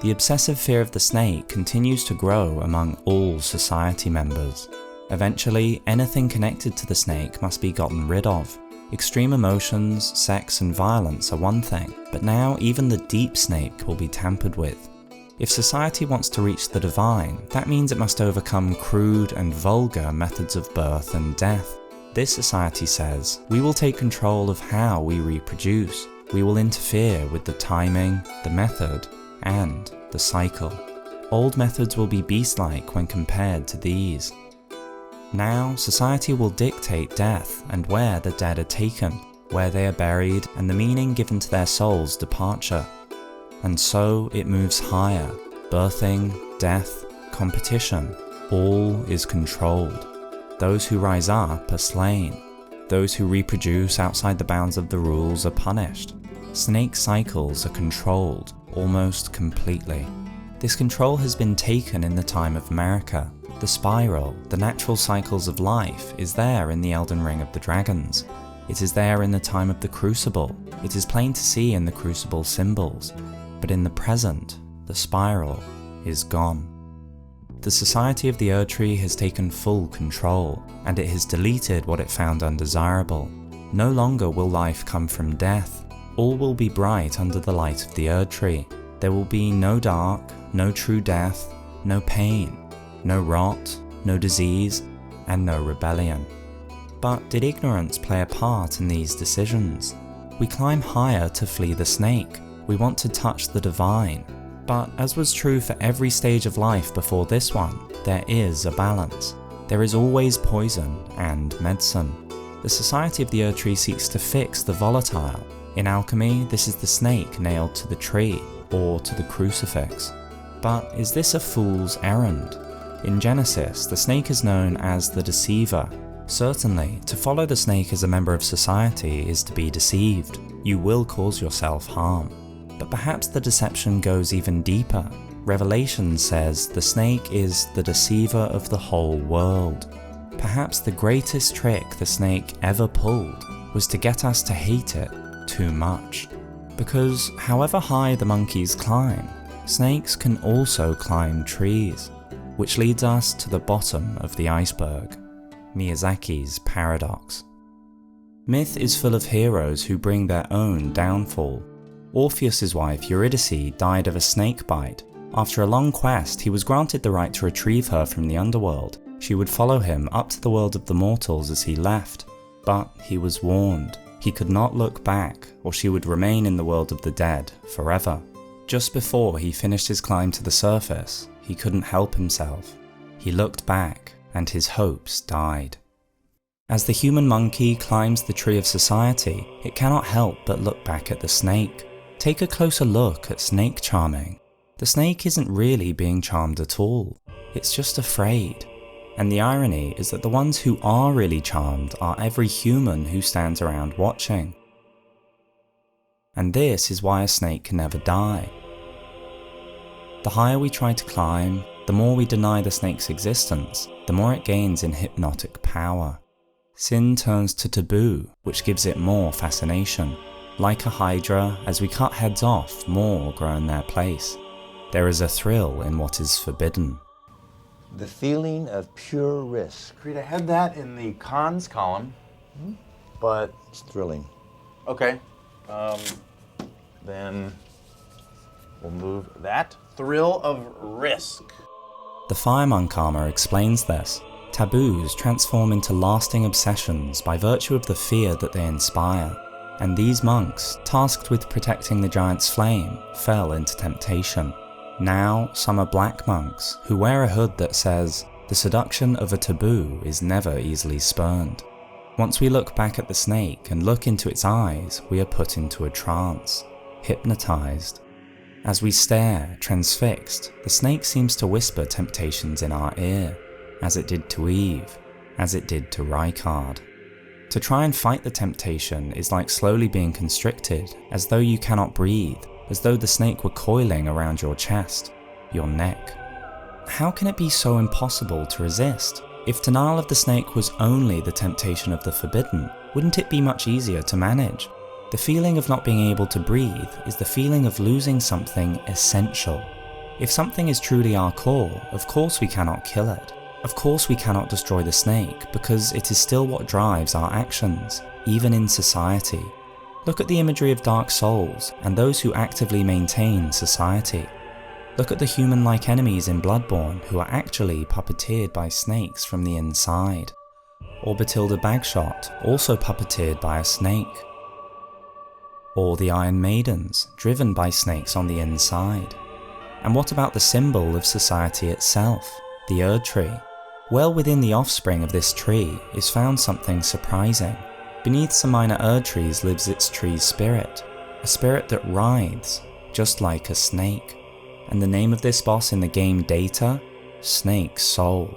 The obsessive fear of the snake continues to grow among all society members. Eventually, anything connected to the snake must be gotten rid of. Extreme emotions, sex, and violence are one thing, but now even the deep snake will be tampered with. If society wants to reach the divine, that means it must overcome crude and vulgar methods of birth and death. This society says, we will take control of how we reproduce. we will interfere with the timing, the method, and the cycle. Old methods will be beast-like when compared to these. Now, society will dictate death and where the dead are taken, where they are buried, and the meaning given to their soul's departure. And so it moves higher. Birthing, death, competition, all is controlled. Those who rise up are slain. Those who reproduce outside the bounds of the rules are punished. Snake cycles are controlled almost completely. This control has been taken in the time of Marika. The spiral, the natural cycles of life, is there in the Elden Ring of the Dragons. It is there in the time of the Crucible. It is plain to see in the Crucible symbols. But in the present, the spiral is gone. The Society of the Erdtree has taken full control, and it has deleted what it found undesirable. No longer will life come from death. All will be bright under the light of the Erdtree. There will be no dark, no true death, no pain, no rot, no disease, and no rebellion. But did ignorance play a part in these decisions? We climb higher to flee the snake. We want to touch the divine. But as was true for every stage of life before this one, there is a balance. There is always poison and medicine. The Society of the Erdtree seeks to fix the volatile. In alchemy, this is the snake nailed to the tree, or to the crucifix. But is this a fool's errand? In Genesis, the snake is known as the deceiver. Certainly, to follow the snake as a member of society is to be deceived. You will cause yourself harm. But perhaps the deception goes even deeper. Revelation says the snake is the deceiver of the whole world. Perhaps the greatest trick the snake ever pulled was to get us to hate it too much. Because however high the monkeys climb, snakes can also climb trees, which leads us to the bottom of the iceberg. Miyazaki's paradox. Myth is full of heroes who bring their own downfall. Orpheus's wife Eurydice died of a snake bite. After a long quest, he was granted the right to retrieve her from the underworld. She would follow him up to the world of the mortals as he left. But he was warned. He could not look back, or she would remain in the world of the dead forever. Just before he finished his climb to the surface, he couldn't help himself. He looked back, and his hopes died. As the human monkey climbs the tree of society, it cannot help but look back at the snake. Take a closer look at snake charming. The snake isn't really being charmed at all. It's just afraid. And the irony is that the ones who are really charmed are every human who stands around watching. And this is why a snake can never die. The higher we try to climb, the more we deny the snake's existence, the more it gains in hypnotic power. Sin turns to taboo, which gives it more fascination. Like a hydra, as we cut heads off, more grow in their place. There is a thrill in what is forbidden. The feeling of pure risk. Creed, I had that in the cons column, but... It's thrilling. Okay. Then we'll move that. Thrill of risk. The Fire Monk armor explains this. Taboos transform into lasting obsessions by virtue of the fear that they inspire. And these monks, tasked with protecting the giant's flame, fell into temptation. Now, some are black monks who wear a hood that says, "The seduction of a taboo is never easily spurned." Once we look back at the snake and look into its eyes, we are put into a trance, hypnotized. As we stare, transfixed, the snake seems to whisper temptations in our ear, as it did to Eve, as it did to Rykard. To try and fight the temptation is like slowly being constricted, as though you cannot breathe, as though the snake were coiling around your chest, your neck. How can it be so impossible to resist? If denial of the snake was only the temptation of the forbidden, wouldn't it be much easier to manage? The feeling of not being able to breathe is the feeling of losing something essential. If something is truly our core, of course we cannot kill it. Of course we cannot destroy the snake, because it is still what drives our actions, even in society. Look at the imagery of Dark Souls, and those who actively maintain society. Look at the human-like enemies in Bloodborne who are actually puppeteered by snakes from the inside. Or Batilda Bagshot, also puppeteered by a snake. Or the Iron Maidens, driven by snakes on the inside? And what about the symbol of society itself, the Erd Tree? Well within the offspring of this tree is found something surprising. Beneath some minor Erd trees lives its tree's spirit, a spirit that writhes, just like a snake. And the name of this boss in the game Data? Snake Soul.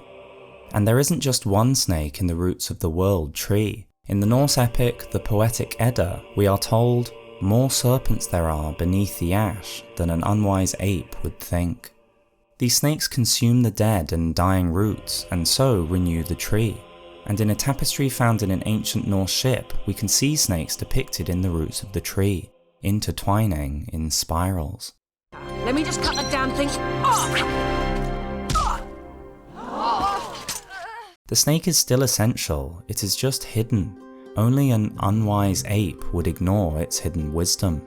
And there isn't just one snake in the roots of the world tree. In the Norse epic, the Poetic Edda, we are told, more serpents there are beneath the ash than an unwise ape would think. These snakes consume the dead and dying roots, and so renew the tree. And in a tapestry found in an ancient Norse ship, we can see snakes depicted in the roots of the tree, intertwining in spirals. Let me just cut that damn thing off! The snake is still essential, it is just hidden. Only an unwise ape would ignore its hidden wisdom.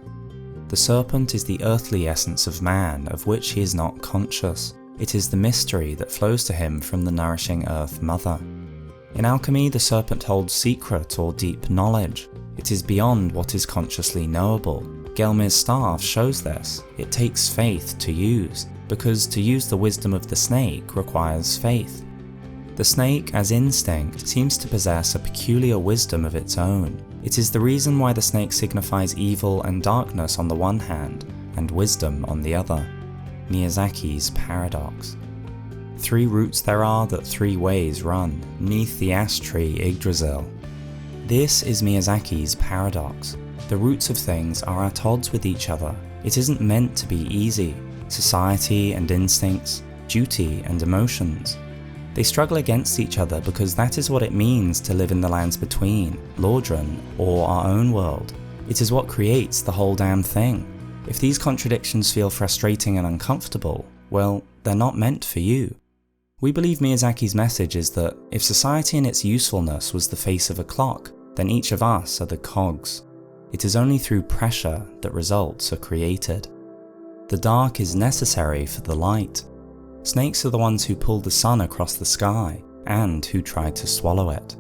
The serpent is the earthly essence of man, of which he is not conscious. It is the mystery that flows to him from the nourishing Earth Mother. In alchemy, the serpent holds secret or deep knowledge. It is beyond what is consciously knowable. Gelmir's staff shows this. It takes faith to use, because to use the wisdom of the snake requires faith. The snake, as instinct, seems to possess a peculiar wisdom of its own. It is the reason why the snake signifies evil and darkness on the one hand, and wisdom on the other. Miyazaki's paradox. 3 routes there are that 3 ways run, 'neath the ash tree Yggdrasil. This is Miyazaki's paradox. The roots of things are at odds with each other. It isn't meant to be easy. Society and instincts, duty and emotions. They struggle against each other because that is what it means to live in the lands between, Lordran, or our own world. It is what creates the whole damn thing. If these contradictions feel frustrating and uncomfortable, well, they're not meant for you. We believe Miyazaki's message is that if society and its usefulness was the face of a clock, then each of us are the cogs. It is only through pressure that results are created. The dark is necessary for the light. Snakes are the ones who pull the sun across the sky, and who try to swallow it.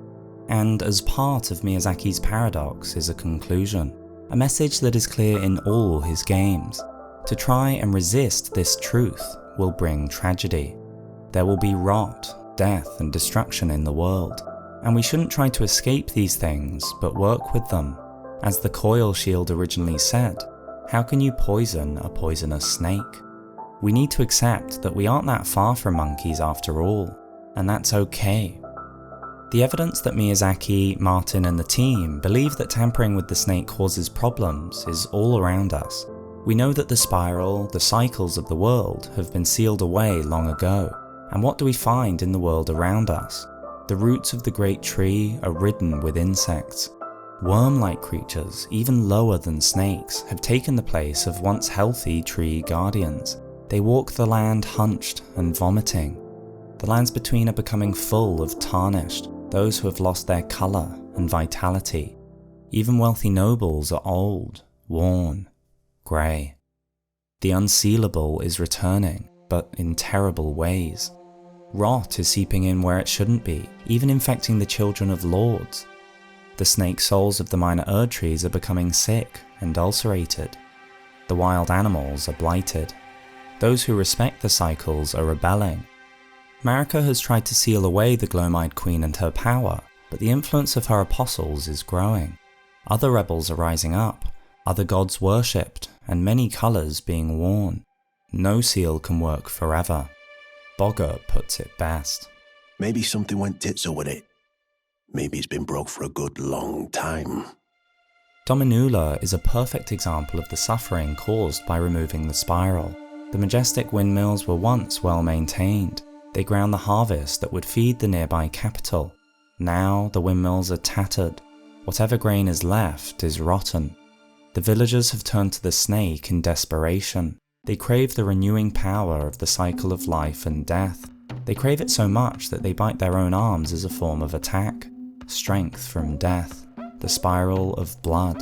And as part of Miyazaki's paradox is a conclusion, a message that is clear in all his games. To try and resist this truth will bring tragedy. There will be rot, death and destruction in the world, and we shouldn't try to escape these things, but work with them. As the Coil Shield originally said, how can you poison a poisonous snake? We need to accept that we aren't that far from monkeys after all, and that's okay. The evidence that Miyazaki, Martin and the team believe that tampering with the snake causes problems is all around us. We know that the spiral, the cycles of the world, have been sealed away long ago, and what do we find in the world around us? The roots of the great tree are ridden with insects. Worm-like creatures, even lower than snakes, have taken the place of once healthy tree guardians. They walk the land hunched and vomiting. The lands between are becoming full of Tarnished, those who have lost their colour and vitality. Even wealthy nobles are old, worn, grey. The unsealable is returning, but in terrible ways. Rot is seeping in where it shouldn't be, even infecting the children of lords. The snake souls of the minor Erd trees are becoming sick and ulcerated. The wild animals are blighted. Those who respect the cycles are rebelling. Marika has tried to seal away the Gloom-Eyed Queen and her power, but the influence of her apostles is growing. Other rebels are rising up, other gods worshipped, and many colours being worn. No seal can work forever. Morgott puts it best. Maybe something went tits with it. Maybe it's been broke for a good long time. Dominula is a perfect example of the suffering caused by removing the spiral. The majestic windmills were once well maintained. They ground the harvest that would feed the nearby capital. Now the windmills are tattered. Whatever grain is left is rotten. The villagers have turned to the snake in desperation. They crave the renewing power of the cycle of life and death. They crave it so much that they bite their own arms as a form of attack. Strength from death. The spiral of blood.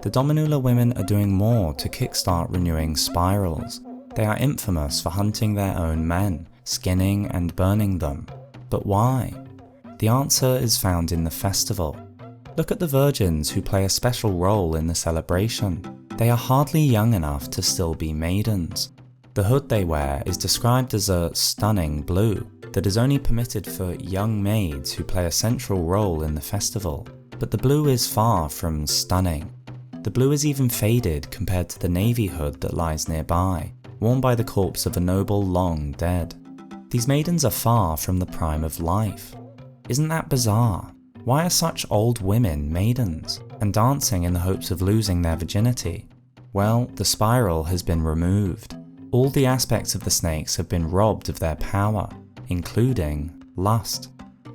The Dominula women are doing more to kickstart renewing spirals. They are infamous for hunting their own men, skinning and burning them. But why? The answer is found in the festival. Look at the virgins who play a special role in the celebration. They are hardly young enough to still be maidens. The hood they wear is described as a stunning blue that is only permitted for young maids who play a central role in the festival. But the blue is far from stunning. The blue is even faded compared to the navy hood that lies nearby, worn by the corpse of a noble long dead. These maidens are far from the prime of life. Isn't that bizarre? Why are such old women maidens, and dancing in the hopes of losing their virginity? Well, the spiral has been removed. All the aspects of the snakes have been robbed of their power, including lust.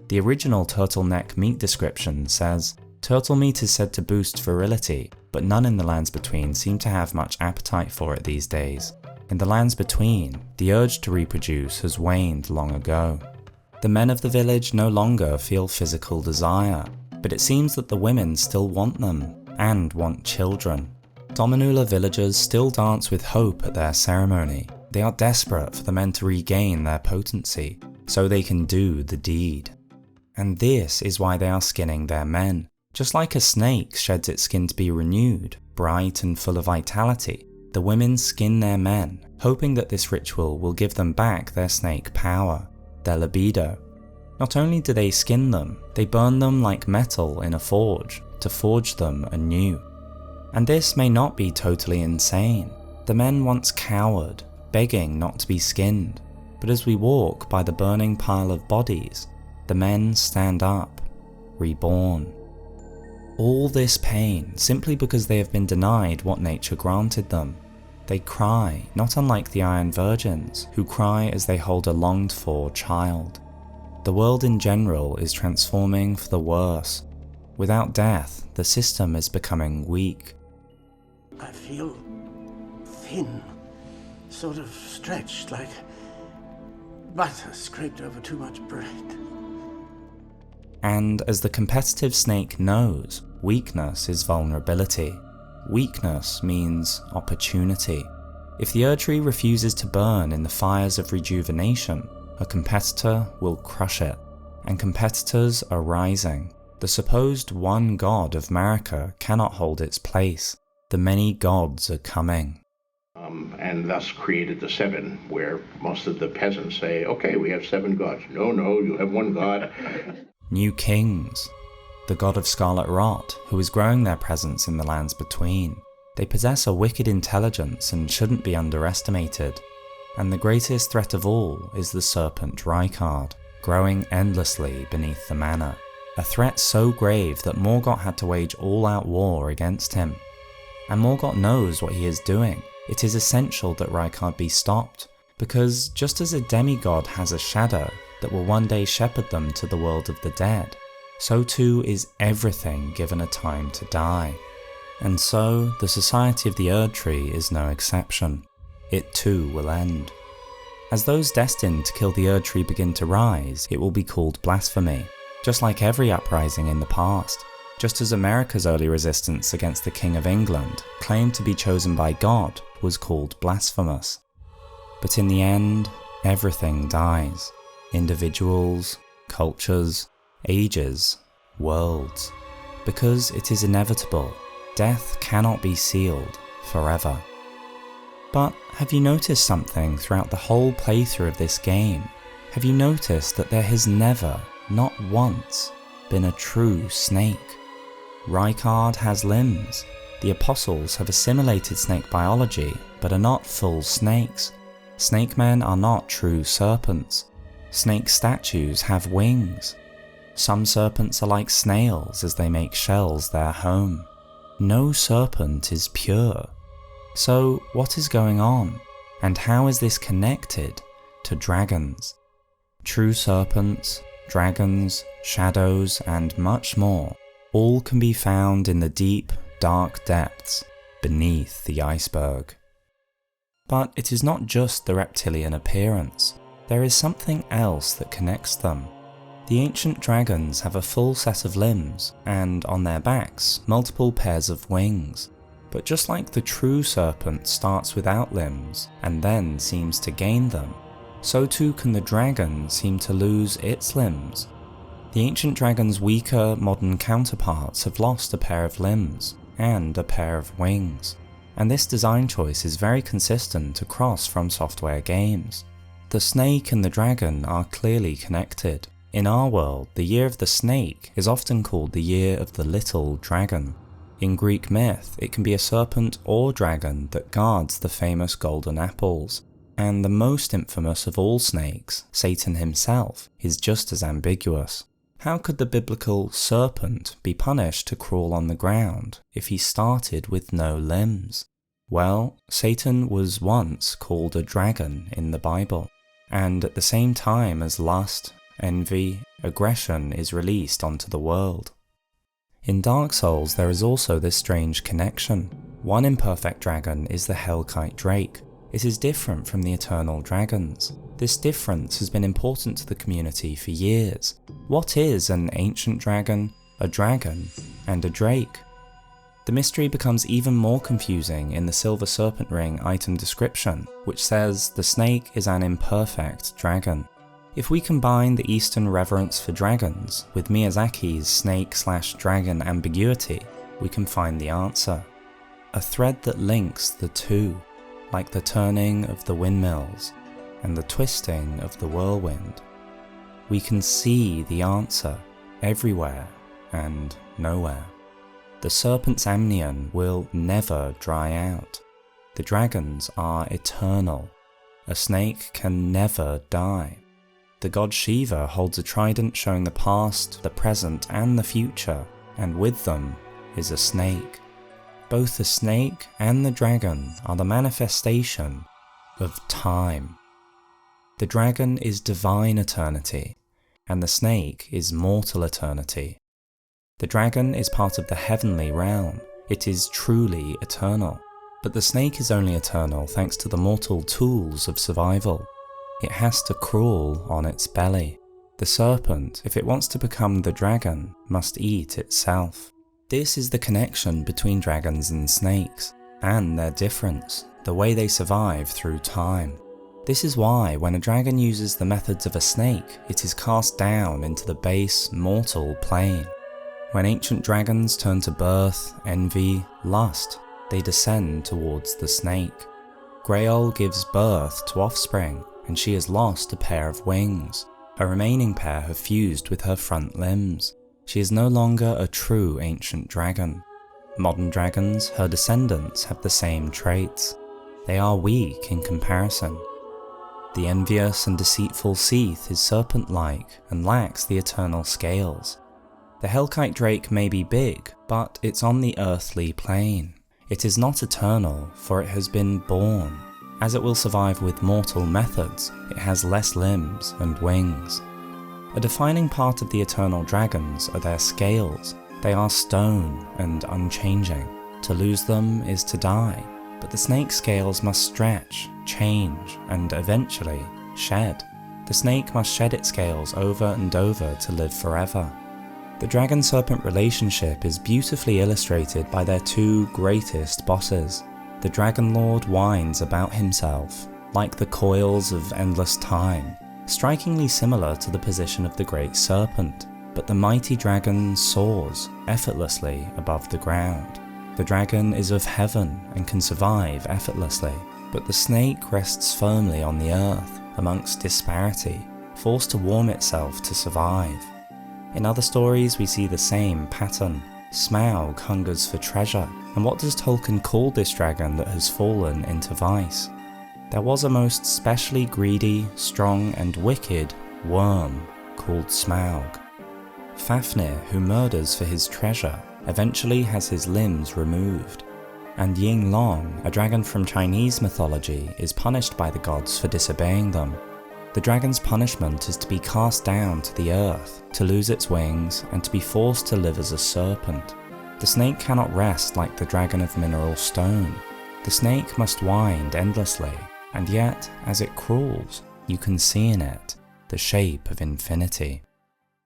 The original turtleneck meat description says, "Turtle meat is said to boost virility, but none in the lands between seem to have much appetite for it these days. In the lands between, the urge to reproduce has waned long ago. The men of the village no longer feel physical desire, but it seems that the women still want them, and want children. Dominula villagers still dance with hope at their ceremony. They are desperate for the men to regain their potency, so they can do the deed. And this is why they are skinning their men. Just like a snake sheds its skin to be renewed, bright and full of vitality, the women skin their men, hoping that this ritual will give them back their snake power, their libido. Not only do they skin them, they burn them like metal in a forge to forge them anew. And this may not be totally insane. The men once cowered, begging not to be skinned, but as we walk by the burning pile of bodies, the men stand up, reborn. All this pain simply because they have been denied what nature granted them. They cry, not unlike the Iron Virgins, who cry as they hold a longed-for child. The world in general is transforming for the worse. Without death, the system is becoming weak. I feel thin, sort of stretched, like butter scraped over too much bread. And as the competitive snake knows, weakness is vulnerability. Weakness means opportunity. If the Erdtree refuses to burn in the fires of rejuvenation, a competitor will crush it, and competitors are rising. The supposed one god of Marika cannot hold its place. The many gods are coming. And thus created the seven, where most of the peasants say, okay, we have seven gods. No, you have one god. New kings. The god of scarlet rot, who is growing their presence in the lands between. They possess a wicked intelligence and shouldn't be underestimated. And the greatest threat of all is the serpent Rykard, growing endlessly beneath the manor. A threat so grave that Morgott had to wage all-out war against him. And Morgott knows what he is doing. It is essential that Rykard be stopped, because just as a demigod has a shadow that will one day shepherd them to the world of the dead, so too is everything given a time to die. And so, the Society of the Erdtree is no exception. It too will end. As those destined to kill the Erdtree begin to rise, it will be called blasphemy, just like every uprising in the past. Just as America's early resistance against the King of England, claimed to be chosen by God, was called blasphemous. But in the end, everything dies. Individuals, cultures, ages, worlds. Because it is inevitable. Death cannot be sealed forever. But have you noticed something throughout the whole playthrough of this game? Have you noticed that there has never, not once, been a true snake? Rykard has limbs. The apostles have assimilated snake biology, but are not full snakes. Snake men are not true serpents. Snake statues have wings. Some serpents are like snails as they make shells their home. No serpent is pure. So what is going on? And how is this connected to dragons? True serpents, dragons, shadows, and much more, all can be found in the deep, dark depths beneath the iceberg. But it is not just the reptilian appearance. There is something else that connects them. The ancient dragons have a full set of limbs, and on their backs, multiple pairs of wings. But just like the true serpent starts without limbs, and then seems to gain them, so too can the dragon seem to lose its limbs. The ancient dragon's weaker modern counterparts have lost a pair of limbs and a pair of wings, and this design choice is very consistent across From Software games. The snake and the dragon are clearly connected. In our world, the year of the snake is often called the year of the little dragon. In Greek myth, it can be a serpent or dragon that guards the famous golden apples, and the most infamous of all snakes, Satan himself, is just as ambiguous. How could the biblical serpent be punished to crawl on the ground if he started with no limbs? Well, Satan was once called a dragon in the Bible, and at the same time as lust, envy, aggression is released onto the world. In Dark Souls there is also this strange connection. One imperfect dragon is the Hellkite Drake. It is different from the eternal dragons. This difference has been important to the community for years. What is an ancient dragon, a dragon, and a drake? The mystery becomes even more confusing in the Silver Serpent Ring item description, which says the snake is an imperfect dragon. If we combine the Eastern reverence for dragons with Miyazaki's snake/dragon ambiguity, we can find the answer. A thread that links the two, like the turning of the windmills and the twisting of the whirlwind. We can see the answer everywhere and nowhere. The serpent's amnion will never dry out. The dragons are eternal. A snake can never die. The god Shiva holds a trident showing the past, the present, and the future, and with them is a snake. Both the snake and the dragon are the manifestation of time. The dragon is divine eternity, and the snake is mortal eternity. The dragon is part of the heavenly realm. It is truly eternal. But the snake is only eternal thanks to the mortal tools of survival. It has to crawl on its belly. The serpent, if it wants to become the dragon, must eat itself. This is the connection between dragons and snakes, and their difference, the way they survive through time. This is why when a dragon uses the methods of a snake, it is cast down into the base, mortal plane. When ancient dragons turn to birth, envy, lust, they descend towards the snake. Grail gives birth to offspring, and she has lost a pair of wings. Her remaining pair have fused with her front limbs. She is no longer a true ancient dragon. Modern dragons, her descendants, have the same traits. They are weak in comparison. The envious and deceitful Seath is serpent-like and lacks the eternal scales. The Hellkite Drake may be big, but it's on the earthly plane. It is not eternal, for it has been born. As it will survive with mortal methods, it has less limbs and wings. A defining part of the eternal dragons are their scales. They are stone and unchanging. To lose them is to die, but the snake's scales must stretch, change, and eventually shed. The snake must shed its scales over and over to live forever. The dragon-serpent relationship is beautifully illustrated by their two greatest bosses. The Dragon Lord whines about himself, like the coils of endless time, strikingly similar to the position of the great serpent, but the mighty dragon soars effortlessly above the ground. The dragon is of heaven and can survive effortlessly, but the snake rests firmly on the earth, amongst disparity, forced to warm itself to survive. In other stories we see the same pattern. Smaug hungers for treasure, and what does Tolkien call this dragon that has fallen into vice? There was a most specially greedy, strong and wicked worm called Smaug. Fafnir, who murders for his treasure, eventually has his limbs removed, and Ying Long, a dragon from Chinese mythology, is punished by the gods for disobeying them. The dragon's punishment is to be cast down to the earth, to lose its wings, and to be forced to live as a serpent. The snake cannot rest like the dragon of mineral stone. The snake must wind endlessly, and yet, as it crawls, you can see in it the shape of infinity.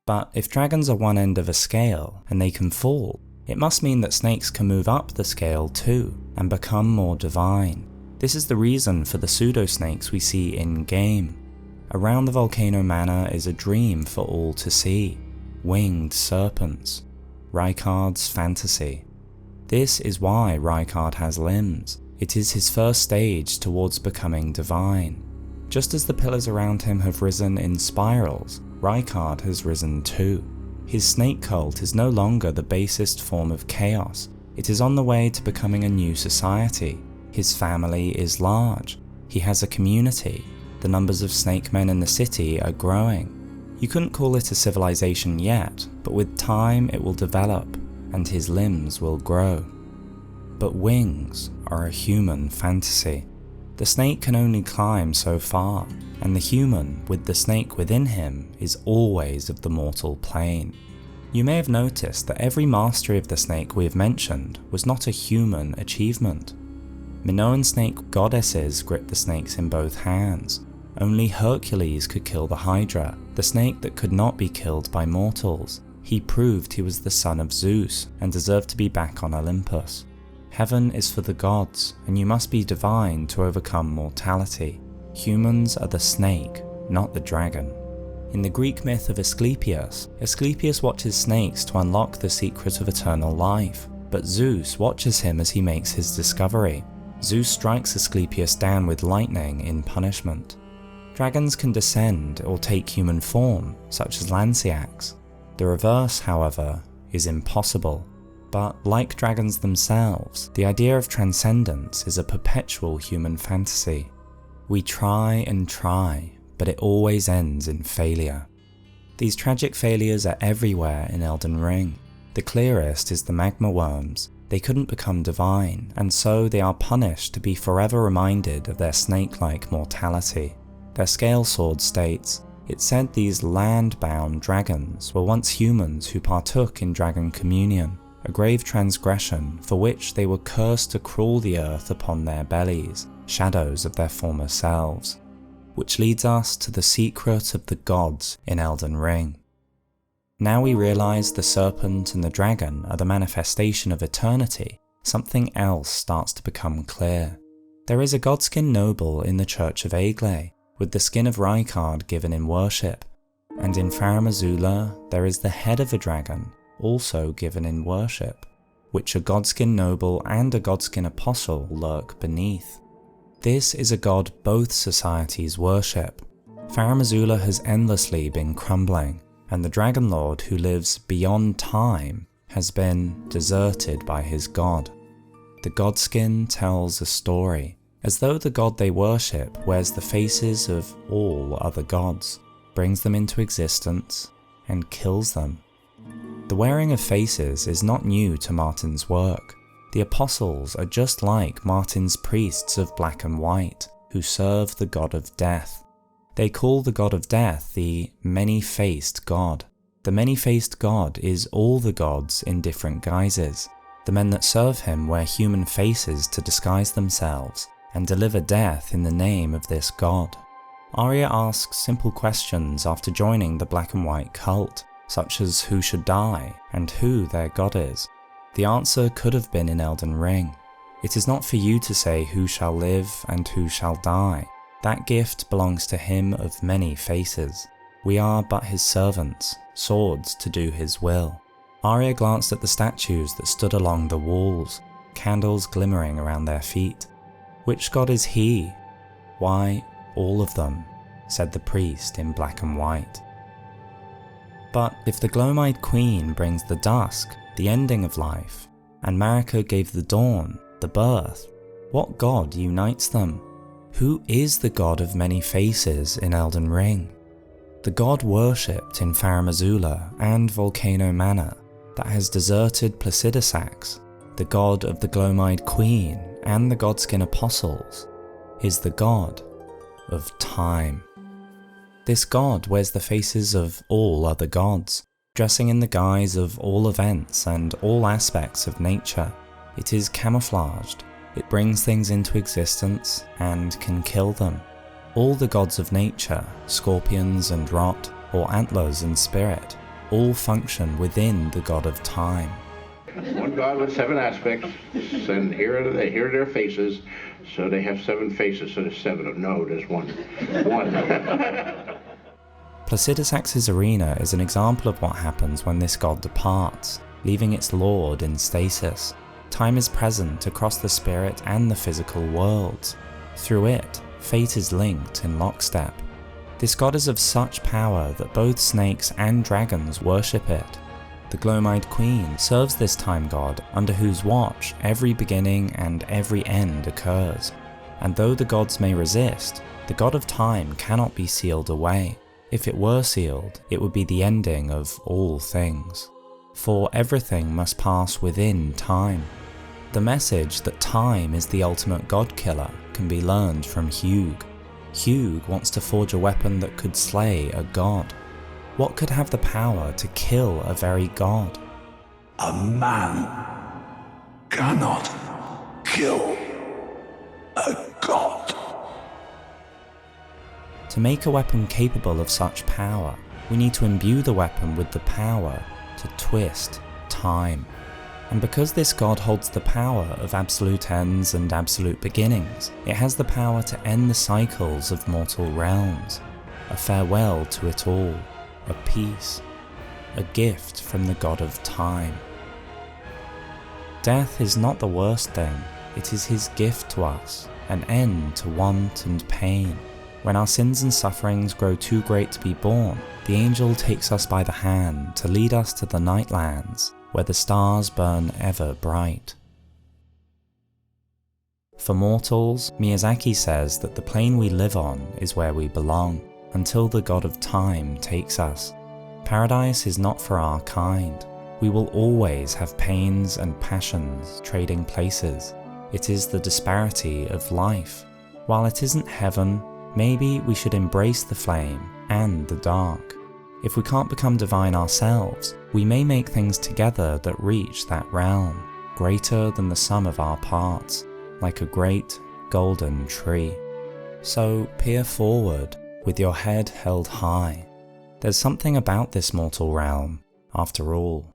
But if dragons are one end of a scale, and they can fall, it must mean that snakes can move up the scale too, and become more divine. This is the reason for the pseudo-snakes we see in-game. Around the Volcano Manor is a dream for all to see. winged serpents. Rykard's fantasy. This is why Rykard has limbs. It is his first stage towards becoming divine. Just as the pillars around him have risen in spirals, Rykard has risen too. His snake cult is no longer the basest form of chaos. It is on the way to becoming a new society. His family is large. He has a community. The numbers of snake men in the city are growing. You couldn't call it a civilization yet, but with time it will develop, and his limbs will grow. But wings are a human fantasy. The snake can only climb so far, and the human, with the snake within him, is always of the mortal plane. You may have noticed that every mastery of the snake we have mentioned was not a human achievement. Minoan snake goddesses gripped the snakes in both hands. Only Hercules could kill the Hydra, the snake that could not be killed by mortals. He proved he was the son of Zeus and deserved to be back on Olympus. Heaven is for the gods, and you must be divine to overcome mortality. Humans are the snake, not the dragon. In the Greek myth of Asclepius, Asclepius watches snakes to unlock the secret of eternal life, but Zeus watches him as he makes his discovery. Zeus strikes Asclepius down with lightning in punishment. Dragons can descend or take human form, such as Lanciacs. The reverse, however, is impossible. But like dragons themselves, the idea of transcendence is a perpetual human fantasy. We try and try, but it always ends in failure. These tragic failures are everywhere in Elden Ring. The clearest is the magma worms. They couldn't become divine, and so they are punished to be forever reminded of their snake-like mortality. Their scale sword states, "It said these land-bound dragons were once humans who partook in dragon communion, a grave transgression for which they were cursed to crawl the earth upon their bellies, shadows of their former selves." Which leads us to the secret of the gods in Elden Ring. Now we realize the serpent and the dragon are the manifestation of eternity, something else starts to become clear. There is a godskin noble in the Church of Aigle, with the skin of Rykard given in worship, and in Farum Azula there is the head of a dragon, also given in worship, which a godskin noble and a godskin apostle lurk beneath. This is a god both societies worship. Farum Azula has endlessly been crumbling, and the Dragon Lord who lives beyond time has been deserted by his god. The godskin tells a story, as though the god they worship wears the faces of all other gods, brings them into existence, and kills them. The wearing of faces is not new to Martin's work. The apostles are just like Martin's priests of black and white, who serve the god of death. They call the god of death the many-faced god. The many-faced god is all the gods in different guises. The men that serve him wear human faces to disguise themselves, and deliver death in the name of this god. Arya asks simple questions after joining the black and white cult, such as who should die and who their god is. The answer could have been in Elden Ring. It is not for you to say who shall live and who shall die. That gift belongs to him of many faces. We are but his servants, swords to do his will. Arya glanced at the statues that stood along the walls, candles glimmering around their feet. Which god is he? Why, all of them, said the priest in black and white. But if the Gloom-Eyed Queen brings the dusk, the ending of life, and Marika gave the dawn, the birth, what god unites them? Who is the god of many faces in Elden Ring? The god worshipped in Farum Azula and Volcano Manor, that has deserted Placidusax, the god of the Gloom-Eyed Queen and the Godskin Apostles, is the god of time. This god wears the faces of all other gods, dressing in the guise of all events and all aspects of nature. It is camouflaged. It brings things into existence and can kill them. All the gods of nature, scorpions and rot, or antlers and spirit, all function within the god of time. One god with 7 aspects, and here are their faces, so they have 7 faces, so there's 7 of no, there's one. Placidus Axe's arena is an example of what happens when this god departs, leaving its lord in stasis. Time is present across the spirit and the physical worlds. Through it, fate is linked in lockstep. This god is of such power that both snakes and dragons worship it. The Gloom-Eyed Queen serves this time god, under whose watch every beginning and every end occurs. And though the gods may resist, the god of time cannot be sealed away. If it were sealed, it would be the ending of all things. For everything must pass within time. The message that time is the ultimate god killer can be learned from Mohg. Mohg wants to forge a weapon that could slay a god. What could have the power to kill a very god? A man cannot kill a god. To make a weapon capable of such power, we need to imbue the weapon with the power to twist time. And because this god holds the power of absolute ends and absolute beginnings, it has the power to end the cycles of mortal realms. A farewell to it all, a peace, a gift from the god of time. Death is not the worst thing, it is his gift to us, an end to want and pain. When our sins and sufferings grow too great to be borne, the angel takes us by the hand to lead us to the Nightlands, where the stars burn ever bright. For mortals, Miyazaki says that the plane we live on is where we belong, until the god of time takes us. Paradise is not for our kind. We will always have pains and passions trading places. It is the disparity of life. While it isn't heaven, maybe we should embrace the flame and the dark. If we can't become divine ourselves, we may make things together that reach that realm, greater than the sum of our parts, like a great golden tree. So peer forward, with your head held high. There's something about this mortal realm, after all.